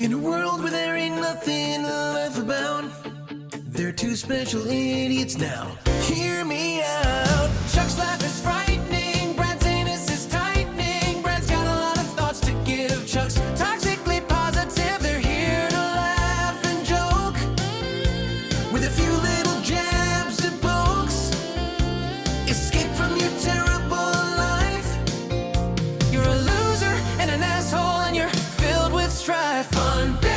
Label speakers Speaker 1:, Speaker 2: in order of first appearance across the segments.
Speaker 1: In a world where there ain't nothing to laugh about, they're two special idiots now. Hear me out. Chuck's laugh is frightening. Brad's anus is tightening. Brad's got a lot of thoughts to give. Chuck's toxically positive. They're here to laugh and joke with a few little jabs and pokes. Escape from your terrible life. You're a loser and an asshole and you're filled with strife. Funbearable.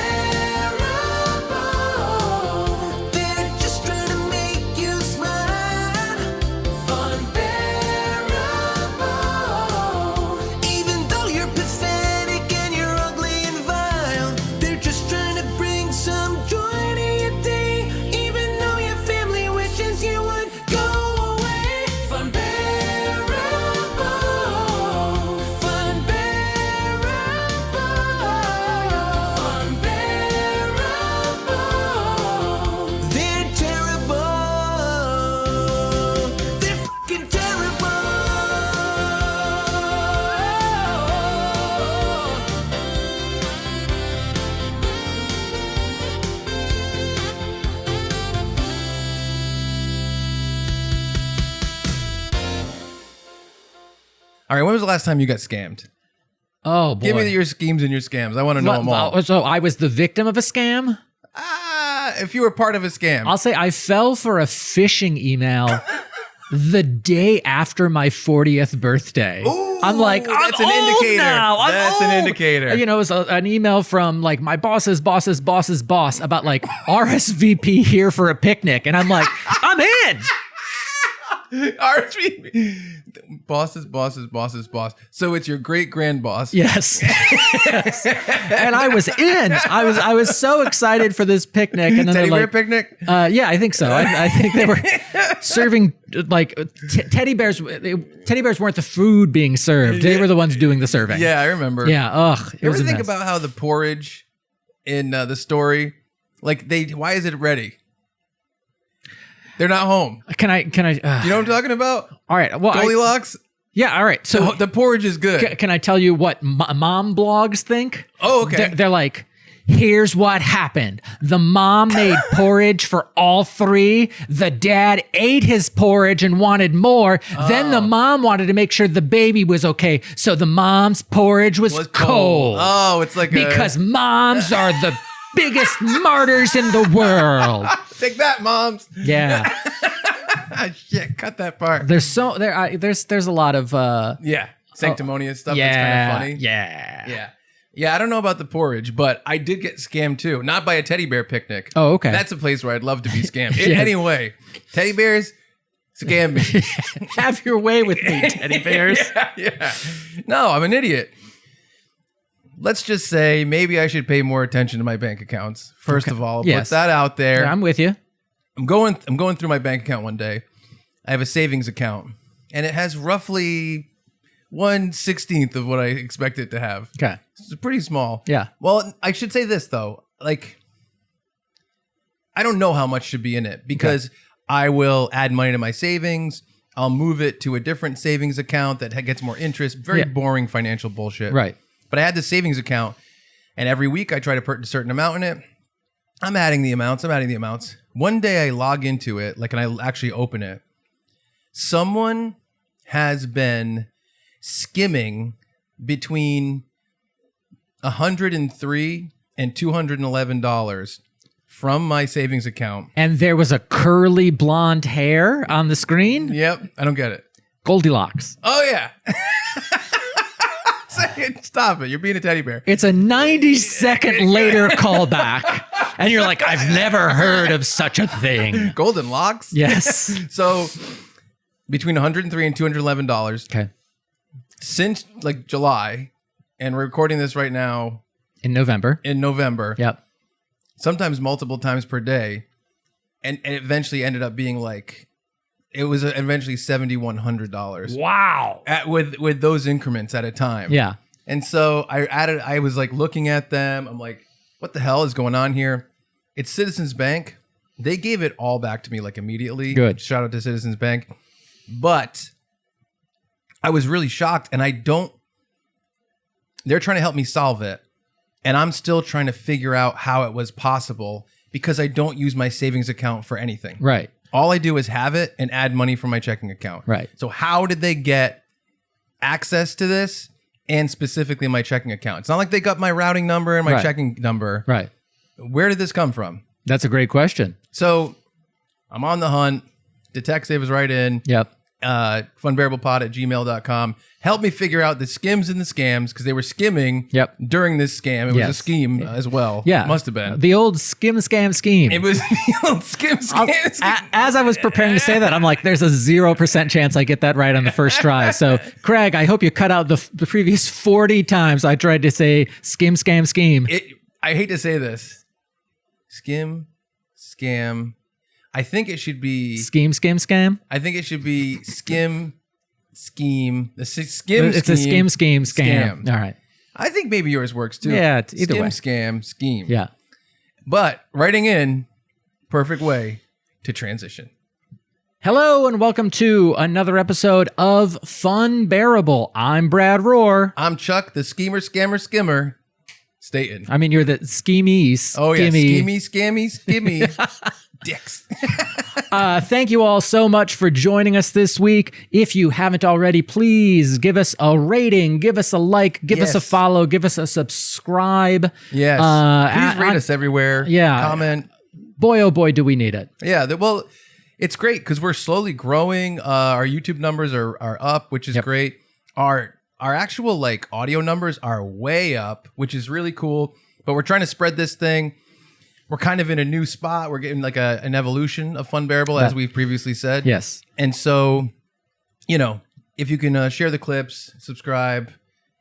Speaker 1: They're just trying to make you smile. Funbearable. Even though you're pathetic and you're ugly and vile, they're just trying to bring some joy to your day. Even though your family wishes you would go away. Funbearable. Funbearable. Funbearable. They're terrible. They're fucking terrible.
Speaker 2: All right, when was the last time you got scammed?
Speaker 3: Oh, boy.
Speaker 2: Give me your schemes and your scams. I want to know them all.
Speaker 3: So I was the victim of a scam?
Speaker 2: If you were part of a scam.
Speaker 3: I'll say I fell for a phishing email the day after my 40th birthday.
Speaker 2: Ooh,
Speaker 3: I'm like,
Speaker 2: that's
Speaker 3: I'm
Speaker 2: an
Speaker 3: old
Speaker 2: indicator.
Speaker 3: now. I'm
Speaker 2: That's an
Speaker 3: old.
Speaker 2: indicator.
Speaker 3: You know, it was an email from like my boss's boss's boss's boss about like RSVP here for a picnic. And I'm like, I'm in.
Speaker 2: RSVP. Boss's boss's boss. So it's your great grand boss.
Speaker 3: Yes. Yes. And I was in. I was so excited for this picnic. And then
Speaker 2: Teddy
Speaker 3: they're
Speaker 2: bear
Speaker 3: like,
Speaker 2: picnic?
Speaker 3: yeah, I think so. I think they were serving like teddy bears. Teddy bears weren't the food being served. They were the ones doing the serving.
Speaker 2: Yeah, I remember.
Speaker 3: Yeah. Ugh. It
Speaker 2: You
Speaker 3: was
Speaker 2: ever
Speaker 3: a
Speaker 2: think
Speaker 3: mess.
Speaker 2: about how the porridge in the story, like why is it ready? They're not home.
Speaker 3: Can I?
Speaker 2: You know what I'm talking about?
Speaker 3: All right. Well,
Speaker 2: Goldilocks?
Speaker 3: yeah. All right. So
Speaker 2: The porridge is good.
Speaker 3: can I tell you what mom blogs think?
Speaker 2: Oh, okay.
Speaker 3: They're like, here's what happened. The mom made porridge for all three. The dad ate his porridge and wanted more. Then the mom wanted to make sure the baby was okay. So the mom's porridge was cold.
Speaker 2: Oh, it's like
Speaker 3: Because moms are the biggest martyrs in the world.
Speaker 2: take that, moms.
Speaker 3: Yeah.
Speaker 2: Shit, cut that part.
Speaker 3: There's a lot of
Speaker 2: Yeah, sanctimonious stuff.
Speaker 3: yeah,
Speaker 2: That's kind of funny.
Speaker 3: yeah.
Speaker 2: Yeah, I don't know about the porridge, but I did get scammed too. Not by a teddy bear picnic.
Speaker 3: Oh, okay.
Speaker 2: That's a place where I'd love to be scammed.
Speaker 3: Yeah.
Speaker 2: Anyway, teddy bears, scam me.
Speaker 3: Have your way with me, teddy bears.
Speaker 2: Yeah. No, I'm an idiot. Let's just say maybe I should pay more attention to my bank accounts. First of all,
Speaker 3: Yes.
Speaker 2: put that out there.
Speaker 3: I'm with you.
Speaker 2: I'm going through my bank account one day. I have a savings account, and it has roughly 1/16 of what I expect it to have.
Speaker 3: Okay.
Speaker 2: It's pretty small.
Speaker 3: Yeah.
Speaker 2: Well, I should say this though. Like, I don't know how much should be in it because I will add money to my savings. I'll move it to a different savings account that gets more interest. Very boring financial bullshit.
Speaker 3: Right.
Speaker 2: But I had the savings account, and every week I try to put a certain amount in it. I'm adding the amounts. One day I log into it, and I actually open it. Someone has been skimming between $103 and $211 from my savings account.
Speaker 3: And there was a curly blonde hair on the screen.
Speaker 2: Yep, I don't get it.
Speaker 3: Goldilocks.
Speaker 2: Oh yeah. Stop it! You're being a teddy bear.
Speaker 3: It's a 90-second later callback. And you're like, I've never heard of such a thing.
Speaker 2: Golden locks.
Speaker 3: Yes.
Speaker 2: So between $103 and $211
Speaker 3: Okay.
Speaker 2: since like July, and we're recording this right now
Speaker 3: In November.
Speaker 2: in November.
Speaker 3: Yep.
Speaker 2: Sometimes multiple times per day, and it eventually ended up being like it was eventually $7,100
Speaker 3: Wow.
Speaker 2: with those increments at a time.
Speaker 3: Yeah.
Speaker 2: And so I was like looking at them. I'm like, what the hell is going on here? It's Citizens Bank. They gave it all back to me like immediately.
Speaker 3: Good.
Speaker 2: Shout out to Citizens Bank. But I was really shocked, and they're trying to help me solve it. And I'm still trying to figure out how it was possible because I don't use my savings account for anything.
Speaker 3: Right.
Speaker 2: All I do is have it and add money from my checking account.
Speaker 3: Right.
Speaker 2: So how did they get access to this and specifically my checking account? It's not like they got my routing number and my
Speaker 3: Right.
Speaker 2: checking number.
Speaker 3: Right.
Speaker 2: Where did this come from?
Speaker 3: That's a great question.
Speaker 2: So I'm on the hunt. Detective is right in.
Speaker 3: Yep.
Speaker 2: Funbearablepod@gmail.com. Help me figure out the skims and the scams because they were skimming during this scam. It was
Speaker 3: Yes.
Speaker 2: a scheme as well.
Speaker 3: Yeah.
Speaker 2: Must have been.
Speaker 3: The old skim scam scheme.
Speaker 2: It was the old skim scam.
Speaker 3: As I was preparing to say that, I'm like, there's a 0% chance I get that right on the first try. So, Craig, I hope you cut out the previous 40 times I tried to say skim, scam, scheme.
Speaker 2: I hate to say this. Skim, scam. I think it should be...
Speaker 3: Scheme, skim, scam?
Speaker 2: I think it should be skim, scheme. It's
Speaker 3: It's a skim, scheme, scam. All right.
Speaker 2: I think maybe yours works too.
Speaker 3: Yeah, it's either
Speaker 2: skim,
Speaker 3: way.
Speaker 2: scam, scheme.
Speaker 3: Yeah.
Speaker 2: But writing in, perfect way to transition.
Speaker 3: Hello and welcome to another episode of Funbearable. I'm Brad Rohr.
Speaker 2: I'm Chuck, the schemer, scammer, skimmer. Staten.
Speaker 3: I mean, you're the schemies.
Speaker 2: Oh yeah, schemmy, scammy, skimmy. Dicks.
Speaker 3: Thank you all so much for joining us this week. If you haven't already, please give us a rating, give us a like, give us a follow, give us a subscribe.
Speaker 2: Yes. Please rate us everywhere.
Speaker 3: Yeah.
Speaker 2: Comment.
Speaker 3: Boy, oh boy, do we need it.
Speaker 2: Yeah. Well, it's great because we're slowly growing. Our YouTube numbers are up, which is great. Our actual like audio numbers are way up, which is really cool. But we're trying to spread this thing. We're kind of in a new spot. We're getting like an evolution of Funbearable, as we've previously said.
Speaker 3: Yes.
Speaker 2: And so, if you can share the clips, subscribe,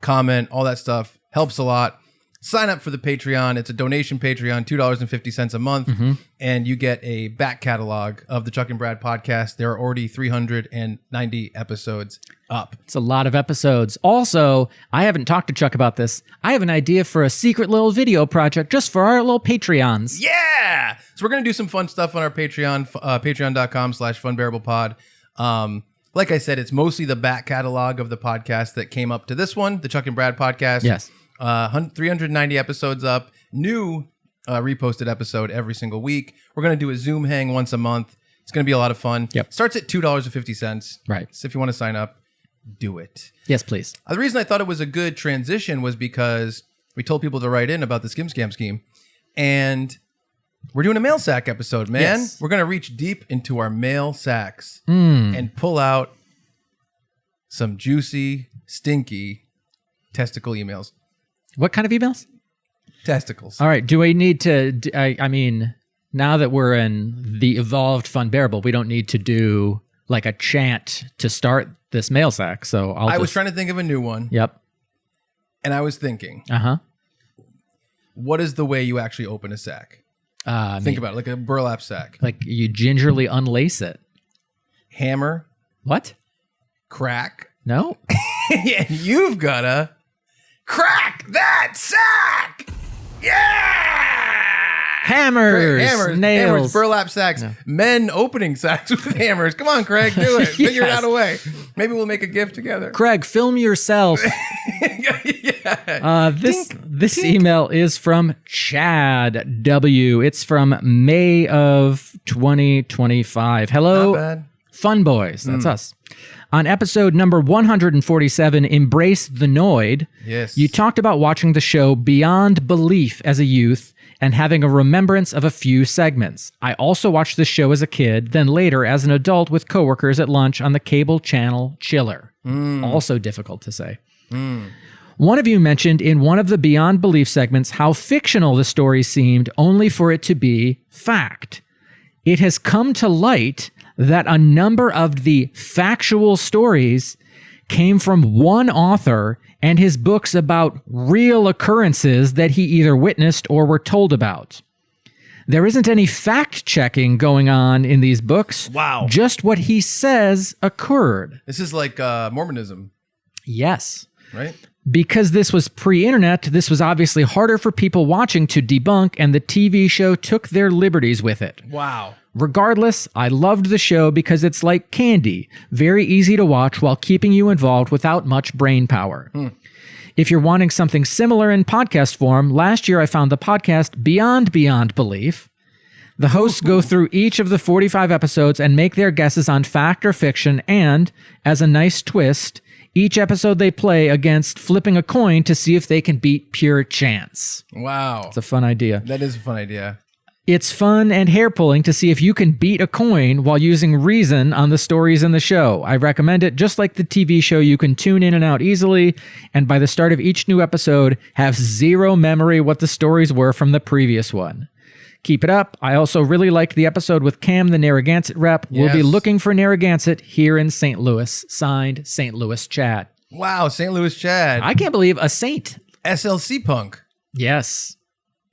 Speaker 2: comment, all that stuff helps a lot. Sign up for the Patreon. It's a donation Patreon, $2.50 a month. And you get a back catalog of the Chuck and Brad podcast. There are already 390 episodes up.
Speaker 3: It's a lot of episodes. Also, I haven't talked to Chuck about this. I have an idea for a secret little video project just for our little Patreons.
Speaker 2: Yeah. So we're going to do some fun stuff on our Patreon, patreon.com/funbearablepod. Like I said, it's mostly the back catalog of the podcast that came up to this one, the Chuck and Brad podcast.
Speaker 3: Yes.
Speaker 2: 390 episodes up, new reposted episode every single week. We're going to do a Zoom hang once a month. It's going to be a lot of fun.
Speaker 3: Yep.
Speaker 2: Starts at $2.50.
Speaker 3: Right.
Speaker 2: So if you want to sign up, do it.
Speaker 3: Yes, please.
Speaker 2: The reason I thought it was a good transition was because we told people to write in about the Skim Scam scheme. And we're doing a MAIL SAC episode, man.
Speaker 3: Yes.
Speaker 2: We're going to reach deep into our MAIL SACs and pull out some juicy, stinky testicle emails.
Speaker 3: What kind of emails?
Speaker 2: Testicles.
Speaker 3: All right. Do I need to, I mean, now that we're in the evolved Funbearable, we don't need to do like a chant to start this MAIL SAC. So
Speaker 2: I was trying to think of a new one.
Speaker 3: Yep.
Speaker 2: And I was thinking,
Speaker 3: what
Speaker 2: is the way you actually open a sack? Think about it, like a burlap sack.
Speaker 3: Like you gingerly unlace it.
Speaker 2: Hammer.
Speaker 3: What?
Speaker 2: Crack.
Speaker 3: No.
Speaker 2: Yeah, you've gotta crack that sack. Yeah.
Speaker 3: Hammers, nails,
Speaker 2: burlap sacks, men opening sacks with hammers. Come on, Craig, do it. Figure it out a way. Maybe we'll make a gift together.
Speaker 3: Craig, film yourself. This email is from Chad W. It's from May of 2025. Hello,
Speaker 2: not bad.
Speaker 3: Fun Boys. That's us. On episode number 147, Embrace the Noid, you talked about watching the show beyond belief as a youth and having a remembrance of a few segments. I also watched this show as a kid, then later as an adult with coworkers at lunch on the cable channel Chiller. Also difficult to say. One of you mentioned in one of the Beyond Belief segments how fictional the story seemed only for it to be fact. It has come to light that a number of the factual stories came from one author and his books about real occurrences that he either witnessed or were told about. There isn't any fact-checking going on in these books.
Speaker 2: Wow.
Speaker 3: Just what he says occurred.
Speaker 2: This is like Mormonism.
Speaker 3: Yes.
Speaker 2: Right?
Speaker 3: Because this was pre-internet, this was obviously harder for people watching to debunk, and the TV show took their liberties with it.
Speaker 2: Wow.
Speaker 3: Regardless, I loved the show because it's like candy, very easy to watch while keeping you involved without much brain power. If you're wanting something similar in podcast form, last year I found the podcast Beyond Belief. The hosts go through each of the 45 episodes and make their guesses on fact or fiction, and, as a nice twist, each episode they play against flipping a coin to see if they can beat pure chance.
Speaker 2: Wow.
Speaker 3: It's a fun idea.
Speaker 2: That is a fun idea.
Speaker 3: It's fun and hair-pulling to see if you can beat a coin while using reason on the stories in the show. I recommend it. Just like the TV show, you can tune in and out easily, and by the start of each new episode, have zero memory what the stories were from the previous one. Keep it up. I also really liked the episode with Cam, the Narragansett rep. We'll be looking for Narragansett here in St. Louis. Signed, St. Louis Chad.
Speaker 2: Wow, St. Louis Chad.
Speaker 3: I can't believe a Saint.
Speaker 2: SLC Punk.
Speaker 3: Yes.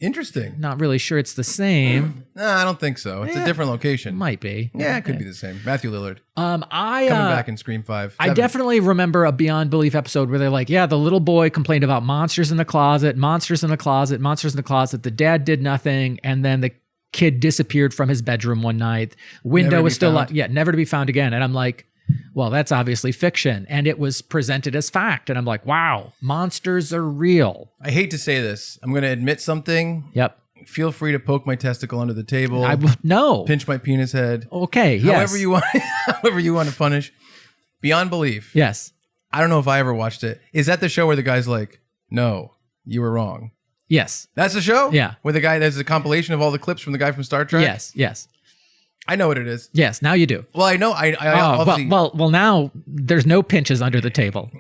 Speaker 2: Interesting.
Speaker 3: Not really sure it's the same.
Speaker 2: No, I don't think so. It's a different location.
Speaker 3: Might be.
Speaker 2: Yeah, it could be the same. Matthew Lillard.
Speaker 3: Coming
Speaker 2: Coming back in Scream 5.
Speaker 3: I definitely remember a Beyond Belief episode where they're like, yeah, the little boy complained about monsters in the closet, monsters in the closet, monsters in the closet. The dad did nothing, and then the kid disappeared from his bedroom one night. Window was still up. Yeah, never to be found again. And I'm like, well, that's obviously fiction. And it was presented as fact. And I'm like, wow, monsters are real.
Speaker 2: I hate to say this. I'm going to admit something.
Speaker 3: Yep.
Speaker 2: Feel free to poke my testicle under the table.
Speaker 3: No.
Speaker 2: Pinch my penis head.
Speaker 3: Okay, yes.
Speaker 2: However you want, however you want to punish. Beyond Belief.
Speaker 3: Yes.
Speaker 2: I don't know if I ever watched it. Is that the show where the guy's like, no, you were wrong?
Speaker 3: Yes.
Speaker 2: That's the show?
Speaker 3: Yeah.
Speaker 2: Where the guy, there's a compilation of all the clips from the guy from Star Trek?
Speaker 3: Yes.
Speaker 2: I know what it is.
Speaker 3: Yes, now you do.
Speaker 2: Well, I know. I obviously...
Speaker 3: well, now there's no pinches under the table.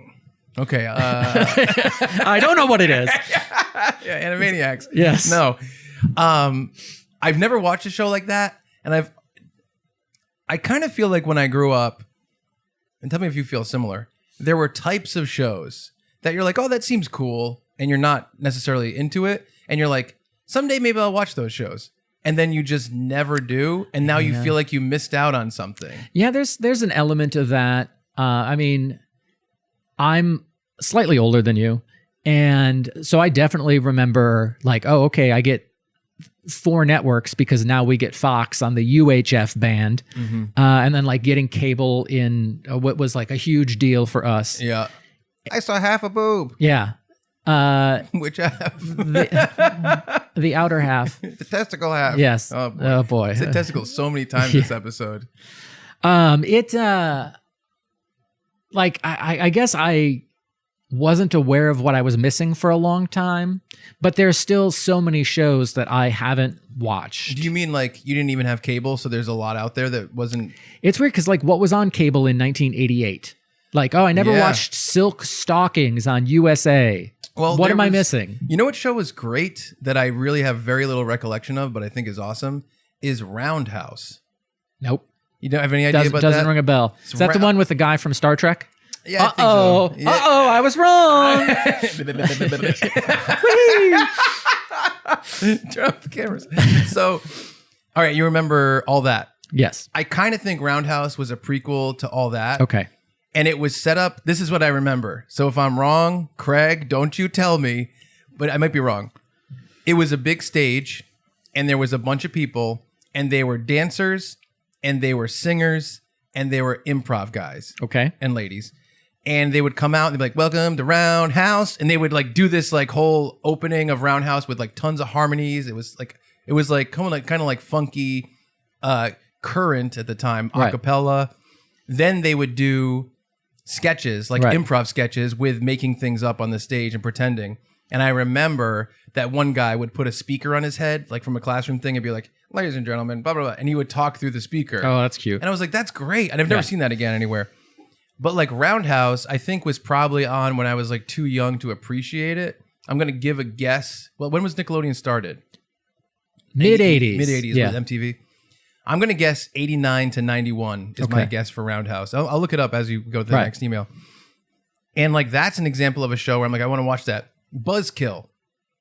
Speaker 2: Okay.
Speaker 3: I don't know what it is.
Speaker 2: Yeah, Animaniacs.
Speaker 3: Yes.
Speaker 2: No. I've never watched a show like that, and I kind of feel like when I grew up, and tell me if you feel similar, there were types of shows that you're like, oh, that seems cool, and you're not necessarily into it, and you're like, someday maybe I'll watch those shows. And then you just never do, and now you feel like you missed out on something. Yeah,
Speaker 3: there's an element of that. I mean, I'm slightly older than you, and so I definitely remember like, oh, okay, I get 4 networks because now we get Fox on the UHF band, and then like getting cable in what was like a huge deal for us.
Speaker 2: Yeah, I saw half a boob.
Speaker 3: Yeah.
Speaker 2: Which half?
Speaker 3: The outer half.
Speaker 2: The testicle half.
Speaker 3: Yes.
Speaker 2: Oh boy. I said testicle so many times this episode.
Speaker 3: Like I guess I wasn't aware of what I was missing for a long time, but there's still so many shows that I haven't watched.
Speaker 2: Do you mean like you didn't even have cable, so there's a lot out there that wasn't?
Speaker 3: It's weird because like what was on cable in 1988? Like, oh, I never watched Silk Stockings on USA.
Speaker 2: Well,
Speaker 3: what am I missing?
Speaker 2: You know what show was great that I really have very little recollection of, but I think is awesome, is Roundhouse.
Speaker 3: Nope.
Speaker 2: You don't have any idea about that?
Speaker 3: Doesn't ring a bell. Is that the one with the guy from Star Trek?
Speaker 2: Yeah, I think so. Yeah.
Speaker 3: I was wrong.
Speaker 2: Turn off the cameras. So, all right, you remember All That?
Speaker 3: Yes.
Speaker 2: I kind of think Roundhouse was a prequel to All That.
Speaker 3: Okay.
Speaker 2: And it was set up, this is what I remember. So if I'm wrong, Craig, don't you tell me, but I might be wrong. It was a big stage, and there was a bunch of people, and they were dancers, and they were singers, and they were improv guys.
Speaker 3: Okay.
Speaker 2: And ladies. And they would come out and they'd be like, welcome to Roundhouse. And they would like do this like whole opening of Roundhouse with like tons of harmonies. It was like kind of like funky current at the time, a cappella. Then they would do sketches, like improv sketches with making things up on the stage and pretending. And I remember that one guy would put a speaker on his head, like from a classroom thing, and be like, ladies and gentlemen, blah, blah, blah. And he would talk through the speaker.
Speaker 3: Oh, that's cute.
Speaker 2: And I was like, that's great. And I've never seen that again anywhere. But like Roundhouse, I think was probably on when I was like too young to appreciate it. I'm going to give a guess. Well, when was Nickelodeon started?
Speaker 3: Mid-80s.
Speaker 2: Mid-80s with MTV. I'm going to guess 89 to 91 is my guess for Roundhouse. I'll look it up as you go to the next email. And like, that's an example of a show where I'm like, I want to watch that. Buzzkill.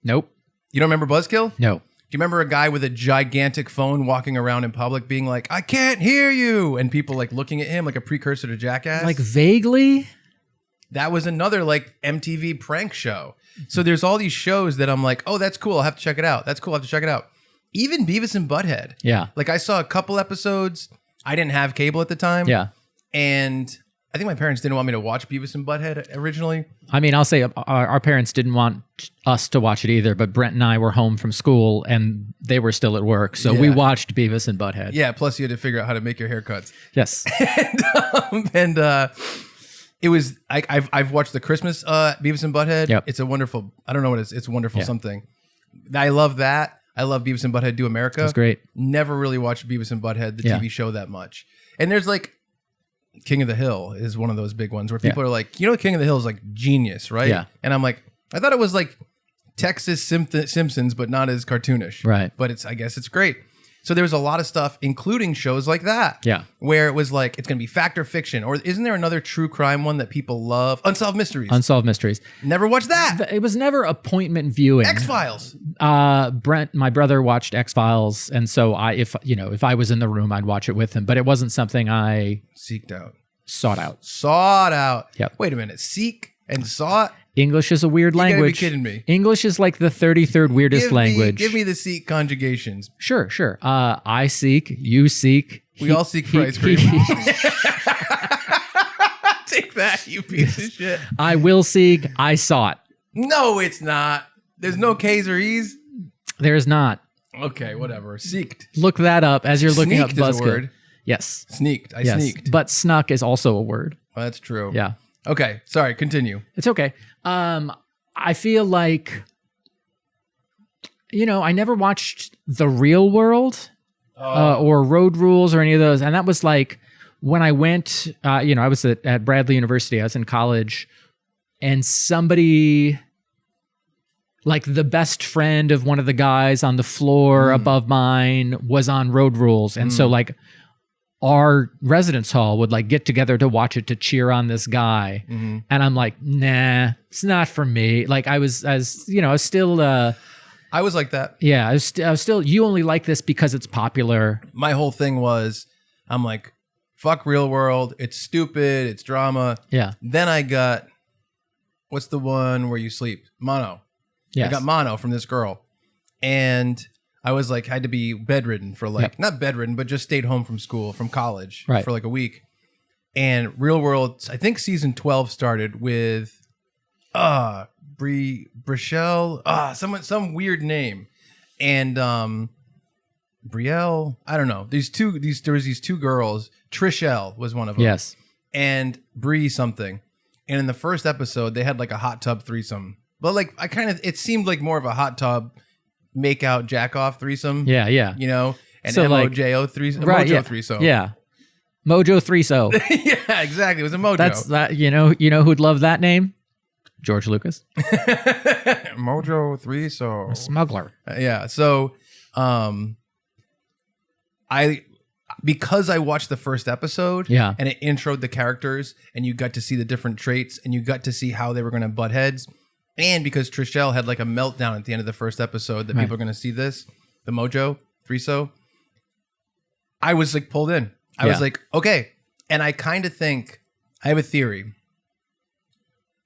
Speaker 3: Nope.
Speaker 2: You don't remember Buzzkill?
Speaker 3: No.
Speaker 2: Do you remember a guy with a gigantic phone walking around in public being like, I can't hear you? And people like looking at him like a precursor to Jackass?
Speaker 3: Like vaguely?
Speaker 2: That was another like MTV prank show. So there's all these shows that I'm like, oh, that's cool. I'll have to check it out. That's cool. I'll have to check it out. Even Beavis and Butthead.
Speaker 3: Yeah.
Speaker 2: Like I saw a couple episodes. I didn't have cable at the time.
Speaker 3: Yeah.
Speaker 2: And I think my parents didn't want me to watch Beavis and Butthead originally.
Speaker 3: I mean, I'll say our parents didn't want us to watch it either, but Brent and I were home from school and they were still at work. So we watched Beavis and Butthead.
Speaker 2: Yeah, plus you had to figure out how to make your haircuts.
Speaker 3: Yes.
Speaker 2: And it was, I've watched the Christmas Beavis and Butthead.
Speaker 3: Yep.
Speaker 2: It's a wonderful, I don't know what it is. It's wonderful
Speaker 3: Yeah.
Speaker 2: something. I love that. I love Beavis and Butthead Do America.
Speaker 3: That's great.
Speaker 2: Never really watched Beavis and Butthead, the
Speaker 3: Yeah.
Speaker 2: TV show, that much. And there's like, King of the Hill is one of those big ones where people
Speaker 3: Yeah.
Speaker 2: are like, King of the Hill is like genius, right?
Speaker 3: Yeah.
Speaker 2: And I'm like, I thought it was like Texas Simpsons, but not as cartoonish.
Speaker 3: Right.
Speaker 2: But I guess it's great. So there was a lot of stuff, including shows like that.
Speaker 3: Yeah.
Speaker 2: Where it was like, it's going to be fact or fiction. Or isn't there another true crime one that people love? Unsolved Mysteries.
Speaker 3: Unsolved Mysteries.
Speaker 2: Never watched that.
Speaker 3: It was never appointment viewing.
Speaker 2: X-Files.
Speaker 3: Brent, my brother, watched X-Files, and so if I was in the room, I'd watch it with him. But it wasn't something I
Speaker 2: Seeked out.
Speaker 3: sought out.
Speaker 2: Sought out.
Speaker 3: Yep.
Speaker 2: Wait a minute. Seek and sought?
Speaker 3: English is a weird
Speaker 2: gotta be
Speaker 3: language.
Speaker 2: kidding me.
Speaker 3: English is like the 33rd weirdest language.
Speaker 2: Give me the seek conjugations.
Speaker 3: Sure. I seek, you seek.
Speaker 2: We all seek for ice cream. Take that, you piece of shit.
Speaker 3: I will seek, I sought.
Speaker 2: No, it's not. There's no K's or E's.
Speaker 3: There's not.
Speaker 2: Okay, whatever. Seeked.
Speaker 3: Look that up as you're looking
Speaker 2: Sneaked
Speaker 3: up
Speaker 2: is a
Speaker 3: buzzkill.
Speaker 2: word.
Speaker 3: Yes.
Speaker 2: Sneaked. I
Speaker 3: Yes.
Speaker 2: sneaked.
Speaker 3: But snuck is also a word.
Speaker 2: Well, that's true.
Speaker 3: Yeah.
Speaker 2: Okay, sorry. Continue.
Speaker 3: It's okay. I feel like, I never watched The Real World or Road Rules or any of those. And that was like when I went, I was at Bradley University. I was in college, and somebody, like the best friend of one of the guys on the floor above mine, was on Road Rules. And so like our residence hall would like get together to watch it, to cheer on this guy. And I'm like, nah, it's not for me. Like I was still,
Speaker 2: I was like that.
Speaker 3: yeah, I was still, you only like this because it's popular.
Speaker 2: My whole thing was, I'm like, fuck Real World. It's stupid. It's drama.
Speaker 3: Yeah.
Speaker 2: Then I got, what's the one where you sleep? Mono.
Speaker 3: Yes.
Speaker 2: I got mono from this girl. And I was like, had to be bedridden for like, not bedridden, but just stayed home from school, from college
Speaker 3: Right.
Speaker 2: for like a week. And Real World, I think season 12 started with Brichelle, some weird name. And Brielle, I don't know. There was these two girls. Trishelle was one of them.
Speaker 3: Yes.
Speaker 2: And Bree something. And in the first episode, they had like a hot tub threesome. But like, it seemed like more of a hot tub make out jack off threesome.
Speaker 3: Yeah.
Speaker 2: And
Speaker 3: So, like-
Speaker 2: MOJO threesome.
Speaker 3: Right.
Speaker 2: Mojo
Speaker 3: Yeah.
Speaker 2: thresome.
Speaker 3: Yeah. Mojo Threeso.
Speaker 2: Yeah, exactly. It was a Mojo.
Speaker 3: That's that. You know who'd love that name? George Lucas.
Speaker 2: Mojo threesome.
Speaker 3: Smuggler.
Speaker 2: Yeah. So, because I watched the first episode,
Speaker 3: Yeah.
Speaker 2: and it introed the characters, and you got to see the different traits, and you got to see how they were going to butt heads, and because Trishelle had like a meltdown at the end of the first episode that people are going to see this, the Mojo threesome, I was like pulled in. I was like, okay, and I kind of think I have a theory.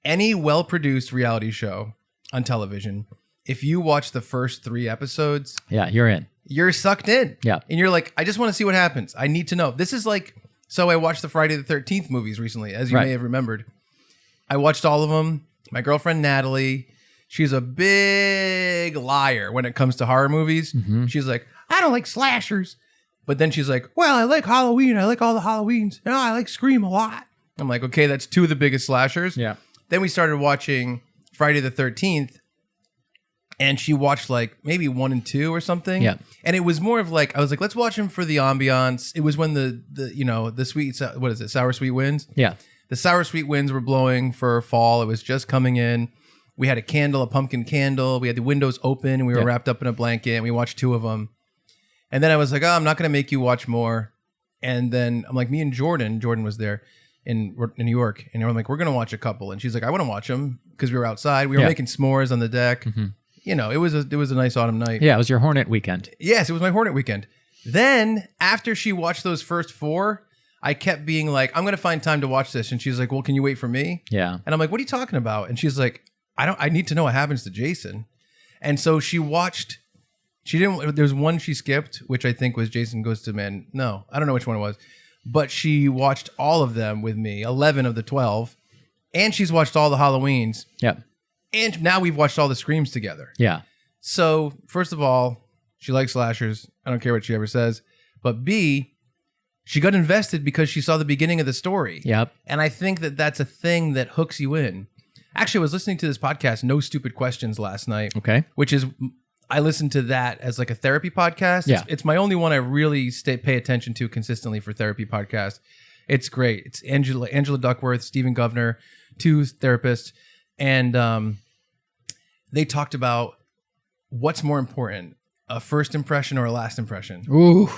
Speaker 2: Any well-produced reality show on television, if you watch the first 3 episodes,
Speaker 3: Yeah, you're in.
Speaker 2: you're sucked in.
Speaker 3: Yeah.
Speaker 2: And you're like, I just want to see what happens. I need to know. This is like, so I watched the Friday the 13th movies recently, as you
Speaker 3: Right.
Speaker 2: may have remembered. I watched all of them. My girlfriend, Natalie, she's a big liar when it comes to horror movies.
Speaker 3: Mm-hmm.
Speaker 2: She's like, I don't like slashers. But then she's like, well, I like Halloween. I like all the Halloweens. And I like Scream a lot. I'm like, okay, that's 2 of the biggest slashers.
Speaker 3: Yeah.
Speaker 2: Then we started watching Friday the 13th, and she watched like maybe 1 and 2 or something.
Speaker 3: Yeah.
Speaker 2: And it was more of like, I was like, let's watch them for the ambiance. It was when the sweet, what is it? Sour sweet winds.
Speaker 3: Yeah.
Speaker 2: The sour sweet winds were blowing for fall. It was just coming in. We had a candle, a pumpkin candle. We had the windows open, and we were wrapped up in a blanket, and we watched 2 of them. And then I was like, oh, I'm not going to make you watch more. And then I'm like, me and Jordan was there in New York, and we're like, we're going to watch a couple. And she's like, I want to watch them because we were outside. We were making s'mores on the deck. You know, it was a nice autumn night.
Speaker 3: Yeah, it was your Hornet weekend.
Speaker 2: Yes, it was my Hornet weekend. Then after she watched those first 4, I kept being like, I'm going to find time to watch this. And she's like, well, can you wait for me?
Speaker 3: Yeah.
Speaker 2: And I'm like, what are you talking about? And she's like, I need to know what happens to Jason. And so she watched, there's one she skipped, which I think was Jason Goes to Man. No, I don't know which one it was. but she watched all of them with me, 11 of the 12, and she's watched all the Halloweens,
Speaker 3: Yep.
Speaker 2: and now we've watched all the Screams together.
Speaker 3: Yeah.
Speaker 2: So, first of all, she likes slashers. I don't care what she ever says. But B, she got invested because she saw the beginning of the story.
Speaker 3: Yep.
Speaker 2: And I think that that's a thing that hooks you in. Actually, I was listening to this podcast, No Stupid Questions, last night.
Speaker 3: Okay.
Speaker 2: Which is, I listened to that as like a therapy podcast.
Speaker 3: Yeah.
Speaker 2: It's my only one I really pay attention to consistently for therapy podcast. It's great. It's Angela Duckworth, Stephen Governor, two therapists. And they talked about what's more important, a first impression or a last impression.
Speaker 3: Ooh.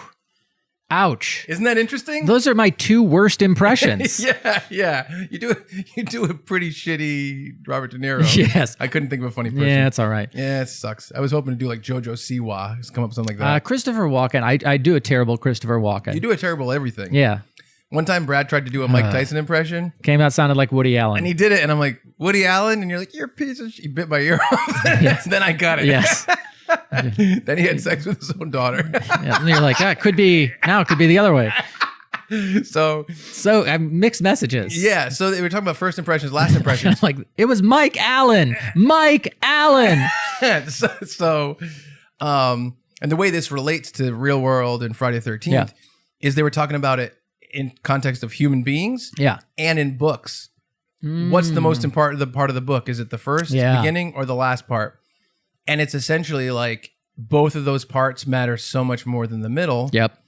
Speaker 3: Ouch.
Speaker 2: Isn't that interesting?
Speaker 3: Those are my two worst impressions.
Speaker 2: Yeah. You do a pretty shitty Robert De Niro.
Speaker 3: Yes.
Speaker 2: I couldn't think of a funny person.
Speaker 3: Yeah, it's all right.
Speaker 2: Yeah, it sucks. I was hoping to do like Jojo Siwa. Just come up with something like that.
Speaker 3: Christopher Walken. I do a terrible Christopher Walken.
Speaker 2: You do a terrible everything.
Speaker 3: Yeah.
Speaker 2: One time Brad tried to do a Mike Tyson impression.
Speaker 3: Came out sounded like Woody Allen.
Speaker 2: And he did it, and I'm like, Woody Allen? And you're like, you're a piece of shit. He bit my ear off. Then I got it.
Speaker 3: Yes.
Speaker 2: Then he had sex with his own daughter.
Speaker 3: Yeah, and you're like, it could be the other way.
Speaker 2: So
Speaker 3: Mixed messages.
Speaker 2: yeah, so they were talking about first impressions, last impressions.
Speaker 3: Like, it was Mike Allen. Mike Allen.
Speaker 2: And the way this relates to Real World and Friday the 13th
Speaker 3: Yeah.
Speaker 2: is they were talking about it in context of human beings
Speaker 3: Yeah.
Speaker 2: and in books. What's the most important part of the book? Is it the first beginning or the last part? And it's essentially like both of those parts matter so much more than the middle.
Speaker 3: Yep.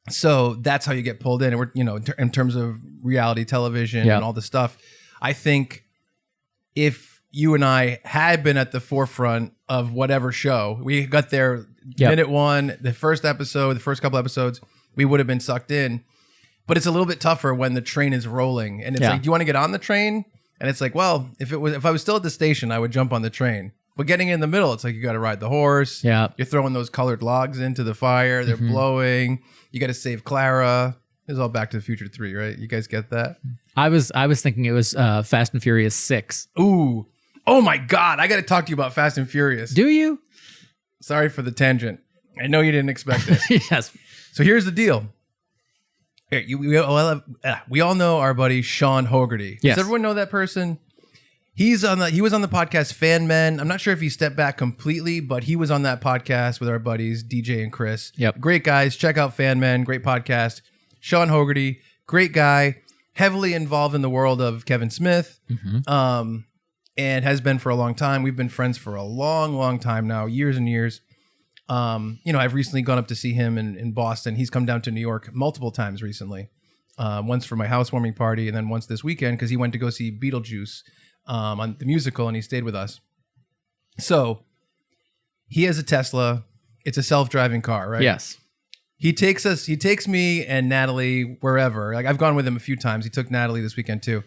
Speaker 2: So that's how you get pulled in. And we're, in terms of reality television and all this stuff, I think if you and I had been at the forefront of whatever show, we got there minute one, the first episode, the first couple episodes, we would have been sucked in. But it's a little bit tougher when the train is rolling and it's like, do you want to get on the train? And it's like, well, if I was still at the station, I would jump on the train. But getting in the middle, it's like you got to ride the horse.
Speaker 3: Yeah.
Speaker 2: You're throwing those colored logs into the fire. They're blowing. You got to save Clara. This is all Back to the Future 3, right? You guys get that?
Speaker 3: I was thinking it was Fast and Furious 6.
Speaker 2: Ooh. Oh my God. I got to talk to you about Fast and Furious.
Speaker 3: Do you?
Speaker 2: Sorry for the tangent. I know you didn't expect it.
Speaker 3: Yes.
Speaker 2: So here's the deal. We all know our buddy Sean Hogarty.
Speaker 3: Yes.
Speaker 2: Does everyone know that person? He was on the podcast Fan Men. I'm not sure if he stepped back completely, but he was on that podcast with our buddies DJ and Chris.
Speaker 3: Yep.
Speaker 2: Great guys. Check out Fan Men. Great podcast. Sean Hogarty, great guy, heavily involved in the world of Kevin Smith, and has been for a long time. We've been friends for a long, long time now, years and years. I've recently gone up to see him in Boston. He's come down to New York multiple times recently. Once for my housewarming party, and then once this weekend because he went to go see Beetlejuice on the musical, and he stayed with us. So he has a Tesla. It's a self-driving car, right?
Speaker 3: Yes.
Speaker 2: He takes me and Natalie wherever. Like I've gone with him a few times. He took Natalie this weekend too.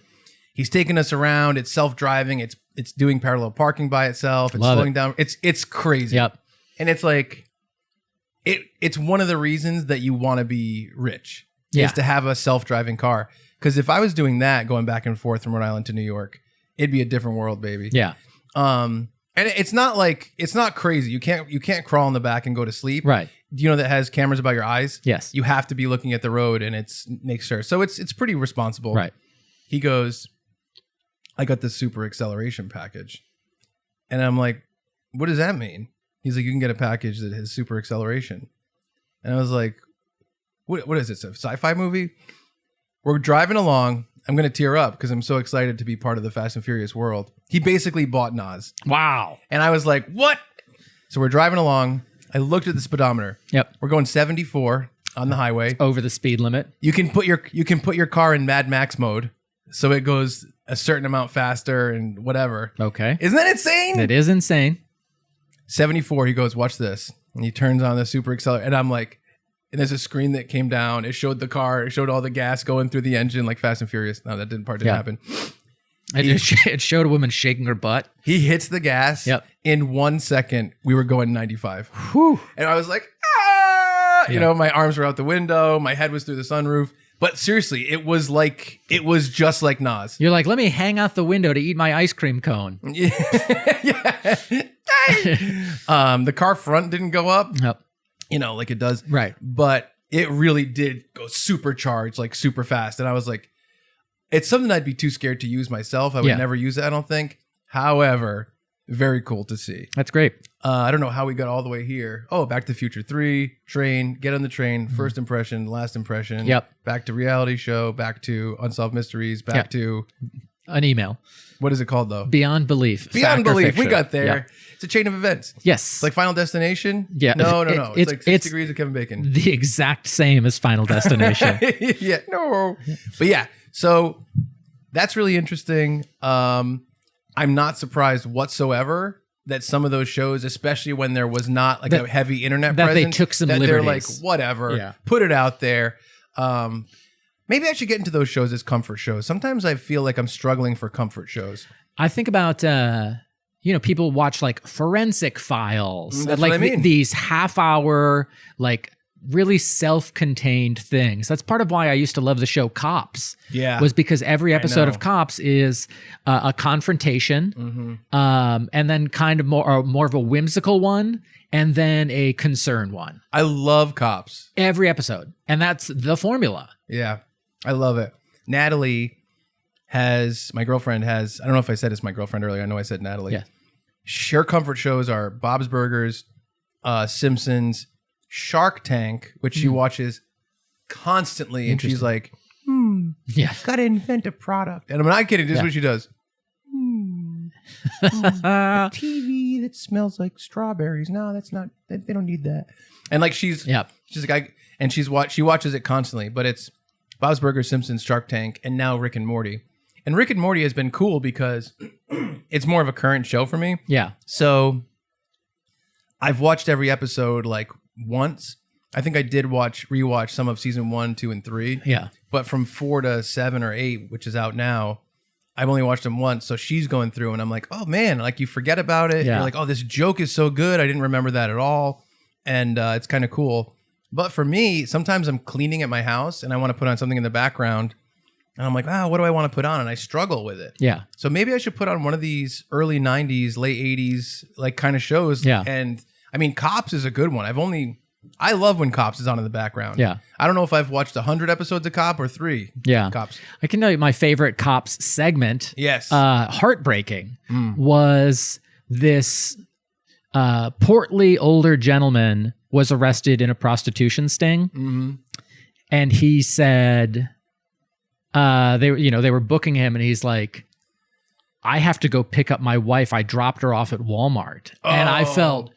Speaker 2: He's taking us around. It's self-driving. It's doing parallel parking by itself. It's slowing down. It's crazy.
Speaker 3: Yep.
Speaker 2: And it's like it's one of the reasons that you want to be rich is to have a self-driving car. Because if I was doing that, going back and forth from Rhode Island to New York, it'd be a different world, baby.
Speaker 3: Yeah.
Speaker 2: And it's not crazy. You can't crawl in the back and go to sleep.
Speaker 3: Right.
Speaker 2: Do you know that has cameras about your eyes?
Speaker 3: Yes.
Speaker 2: You have to be looking at the road, and makes sure. So it's pretty responsible.
Speaker 3: Right.
Speaker 2: He goes, I got this super acceleration package. And I'm like, what does that mean? He's like, you can get a package that has super acceleration. And I was like, what is this, a sci-fi movie? We're driving along. I'm going to tear up because I'm so excited to be part of the Fast and Furious world. He basically bought Nas.
Speaker 3: Wow.
Speaker 2: And I was like, what? So we're driving along. I looked at the speedometer.
Speaker 3: Yep.
Speaker 2: We're going 74 on the highway.
Speaker 3: Over the speed limit.
Speaker 2: You can put your car in Mad Max mode, so it goes a certain amount faster and whatever.
Speaker 3: Okay.
Speaker 2: Isn't that insane?
Speaker 3: It is insane.
Speaker 2: 74, he goes, watch this. And he turns on the super accelerator. And I'm like, and there's a screen that came down. It showed the car. It showed all the gas going through the engine like Fast and Furious. No, that didn't happen.
Speaker 3: It showed a woman shaking her butt.
Speaker 2: He hits the gas.
Speaker 3: Yep.
Speaker 2: In 1 second, we were going 95.
Speaker 3: Whew.
Speaker 2: And I was like, ah!
Speaker 3: Yeah.
Speaker 2: You know, my arms were out the window. My head was through the sunroof. But seriously, it was just like Nas.
Speaker 3: You're like, let me hang out the window to eat my ice cream cone.
Speaker 2: Yeah. The car front didn't go up,
Speaker 3: Yep.
Speaker 2: like it does.
Speaker 3: Right.
Speaker 2: But it really did go supercharged, like super fast. And I was like, it's something I'd be too scared to use myself. I would never use it, I don't think. However, very cool to see.
Speaker 3: That's great.
Speaker 2: I don't know how we got all the way here. Oh, Back to the Future 3, train, get on the train, first impression, last impression.
Speaker 3: Yep.
Speaker 2: Back to reality show, back to Unsolved Mysteries, back to...
Speaker 3: An email.
Speaker 2: What is it called, though?
Speaker 3: Beyond Belief.
Speaker 2: Beyond
Speaker 3: Fact or
Speaker 2: Belief.
Speaker 3: fiction.
Speaker 2: We got there.
Speaker 3: Yeah.
Speaker 2: It's a chain of events.
Speaker 3: Yes.
Speaker 2: It's like Final Destination?
Speaker 3: Yeah.
Speaker 2: No. It's like 6
Speaker 3: it's
Speaker 2: degrees of Kevin Bacon.
Speaker 3: the exact same as Final Destination.
Speaker 2: Yeah. No. But yeah, so that's really interesting. I'm not surprised whatsoever that some of those shows, especially when there was not like a heavy internet
Speaker 3: that
Speaker 2: presence,
Speaker 3: they took some
Speaker 2: that they're like,
Speaker 3: liberties.
Speaker 2: whatever, put it out there. Maybe I should get into those shows as comfort shows. Sometimes I feel like I'm struggling for comfort shows.
Speaker 3: I think about, people watch like Forensic Files,
Speaker 2: That's
Speaker 3: like
Speaker 2: what I mean.
Speaker 3: these half-hour, like really self-contained things. That's part of why I used to love the show Cops.
Speaker 2: Yeah.
Speaker 3: Was because every episode
Speaker 2: know.
Speaker 3: of Cops is a confrontation, and then kind of more of a whimsical one, and then a concern one.
Speaker 2: I love Cops.
Speaker 3: Every episode, and that's the formula.
Speaker 2: Yeah, I love it. Natalie my girlfriend has, I don't know if I said it's my girlfriend earlier. I know I said Natalie.
Speaker 3: Yeah.
Speaker 2: Her comfort shows are Bob's Burgers, Simpsons, Shark Tank, which she watches constantly. And she's like,
Speaker 3: Yeah.
Speaker 2: gotta invent a product. And I'm not kidding. This is what she does. TV that smells like strawberries. No, that's not, they don't need that. And like she's like, she watches it constantly, but it's Bob's Burgers, Simpsons, Shark Tank, and now Rick and Morty. And Rick and Morty has been cool because it's more of a current show for me.
Speaker 3: Yeah.
Speaker 2: So I've watched every episode like once. I think I did rewatch some of season 1, 2, and 3.
Speaker 3: Yeah.
Speaker 2: But from 4 to 7 or 8, which is out now, I've only watched them once. So she's going through and I'm like, oh man, like you forget about it.
Speaker 3: Yeah.
Speaker 2: You're like, oh, this joke is so good. I didn't remember that at all. And it's kind of cool. But for me, sometimes I'm cleaning at my house and I want to put on something in the background. And I'm like, what do I want to put on? And I struggle with it.
Speaker 3: Yeah.
Speaker 2: So maybe I should put on one of these early 90s, late 80s, like kind of shows.
Speaker 3: Yeah.
Speaker 2: And I mean, Cops is a good one. I love when Cops is on in the background.
Speaker 3: Yeah.
Speaker 2: I don't know if I've watched 100 episodes of Cop or 3 Cops.
Speaker 3: I can tell you my favorite Cops segment.
Speaker 2: Yes.
Speaker 3: Heartbreaking was this portly older gentleman was arrested in a prostitution sting. And he said, they were booking him and he's like, I have to go pick up my wife. I dropped her off at Walmart. And I felt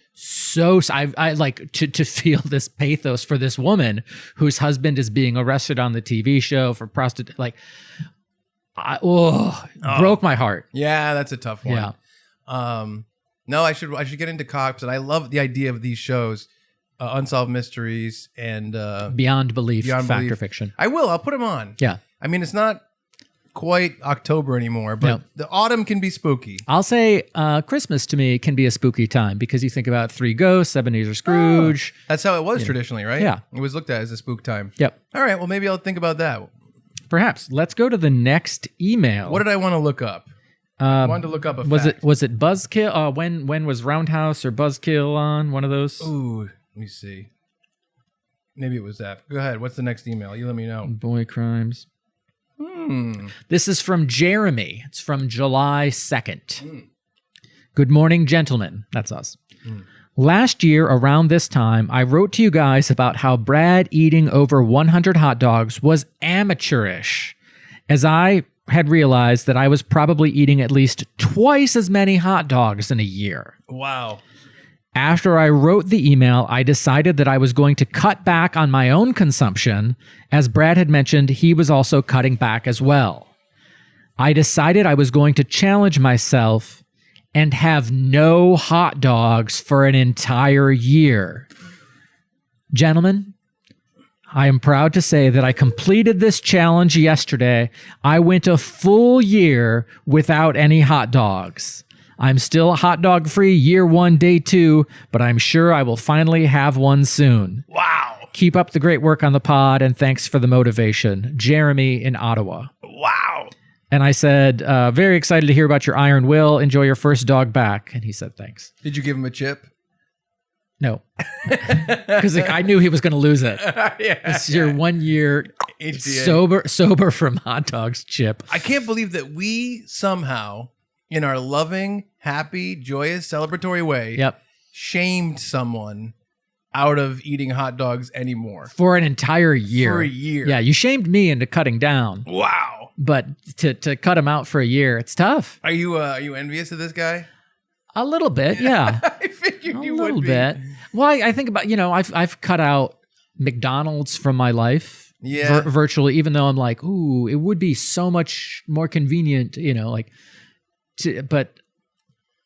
Speaker 3: I like to feel this pathos for this woman whose husband is being arrested on the TV show for prostitution. Like, broke my heart.
Speaker 2: Yeah, that's a tough one.
Speaker 3: Yeah.
Speaker 2: No, I should get into Cops, and I love the idea of these shows, Unsolved Mysteries and
Speaker 3: Beyond Belief,
Speaker 2: Beyond
Speaker 3: Fact
Speaker 2: Belief.
Speaker 3: or Fiction.
Speaker 2: I'll put them on.
Speaker 3: Yeah.
Speaker 2: I mean, it's not quite October anymore, but the autumn can be spooky.
Speaker 3: I'll say Christmas to me can be a spooky time because you think about Three Ghosts, Ebenezer Scrooge.
Speaker 2: That's how it was traditionally, right?
Speaker 3: Yeah.
Speaker 2: It was looked at as a spook time.
Speaker 3: Yep.
Speaker 2: All right, well, maybe I'll think about that.
Speaker 3: Perhaps. Let's go to the next email.
Speaker 2: What did I want to look up? I wanted to look up a fact.
Speaker 3: Was it Buzzkill? When was Roundhouse or Buzzkill on? One of those?
Speaker 2: Ooh, let me see. Maybe it was that. Go ahead. What's the next email? You let me know.
Speaker 3: Boy crimes. This is from Jeremy. It's from July 2nd. Good morning, gentlemen. That's us. Last year, around this time, I wrote to you guys about how Brad eating over 100 hot dogs was amateurish, as I had realized that I was probably eating at least twice as many hot dogs in a year.
Speaker 2: Wow.
Speaker 3: After I wrote the email, I decided that I was going to cut back on my own consumption. As Brad had mentioned, he was also cutting back as well. I decided I was going to challenge myself and have no hot dogs for an entire year. Gentlemen, I am proud to say that I completed this challenge yesterday. I went a full year without any hot dogs. I'm still hot dog free year 1, day 2, but I'm sure I will finally have one soon.
Speaker 2: Wow.
Speaker 3: Keep up the great work on the pod, and thanks for the motivation. Jeremy in Ottawa.
Speaker 2: Wow.
Speaker 3: And I said, very excited to hear about your iron will. Enjoy your first dog back. And he said, thanks.
Speaker 2: Did you give him a chip?
Speaker 3: No, because I knew he was going to lose it.
Speaker 2: Yeah.
Speaker 3: It's your 1 year
Speaker 2: HDA.
Speaker 3: sober from hot dogs, Chip.
Speaker 2: I can't believe that we somehow, in our loving, happy, joyous, celebratory way,
Speaker 3: Yep.
Speaker 2: shamed someone out of eating hot dogs anymore.
Speaker 3: For an entire year.
Speaker 2: For a year.
Speaker 3: Yeah, you shamed me into cutting down,
Speaker 2: Wow.
Speaker 3: but to cut him out for a year, it's tough.
Speaker 2: Are you envious of this guy?
Speaker 3: A little bit, yeah.
Speaker 2: I figured
Speaker 3: A
Speaker 2: you
Speaker 3: little
Speaker 2: would be.
Speaker 3: bit. Well, I think about, I've cut out McDonald's from my life.
Speaker 2: Yeah.
Speaker 3: Virtually, even though I'm like, ooh, it would be so much more convenient, but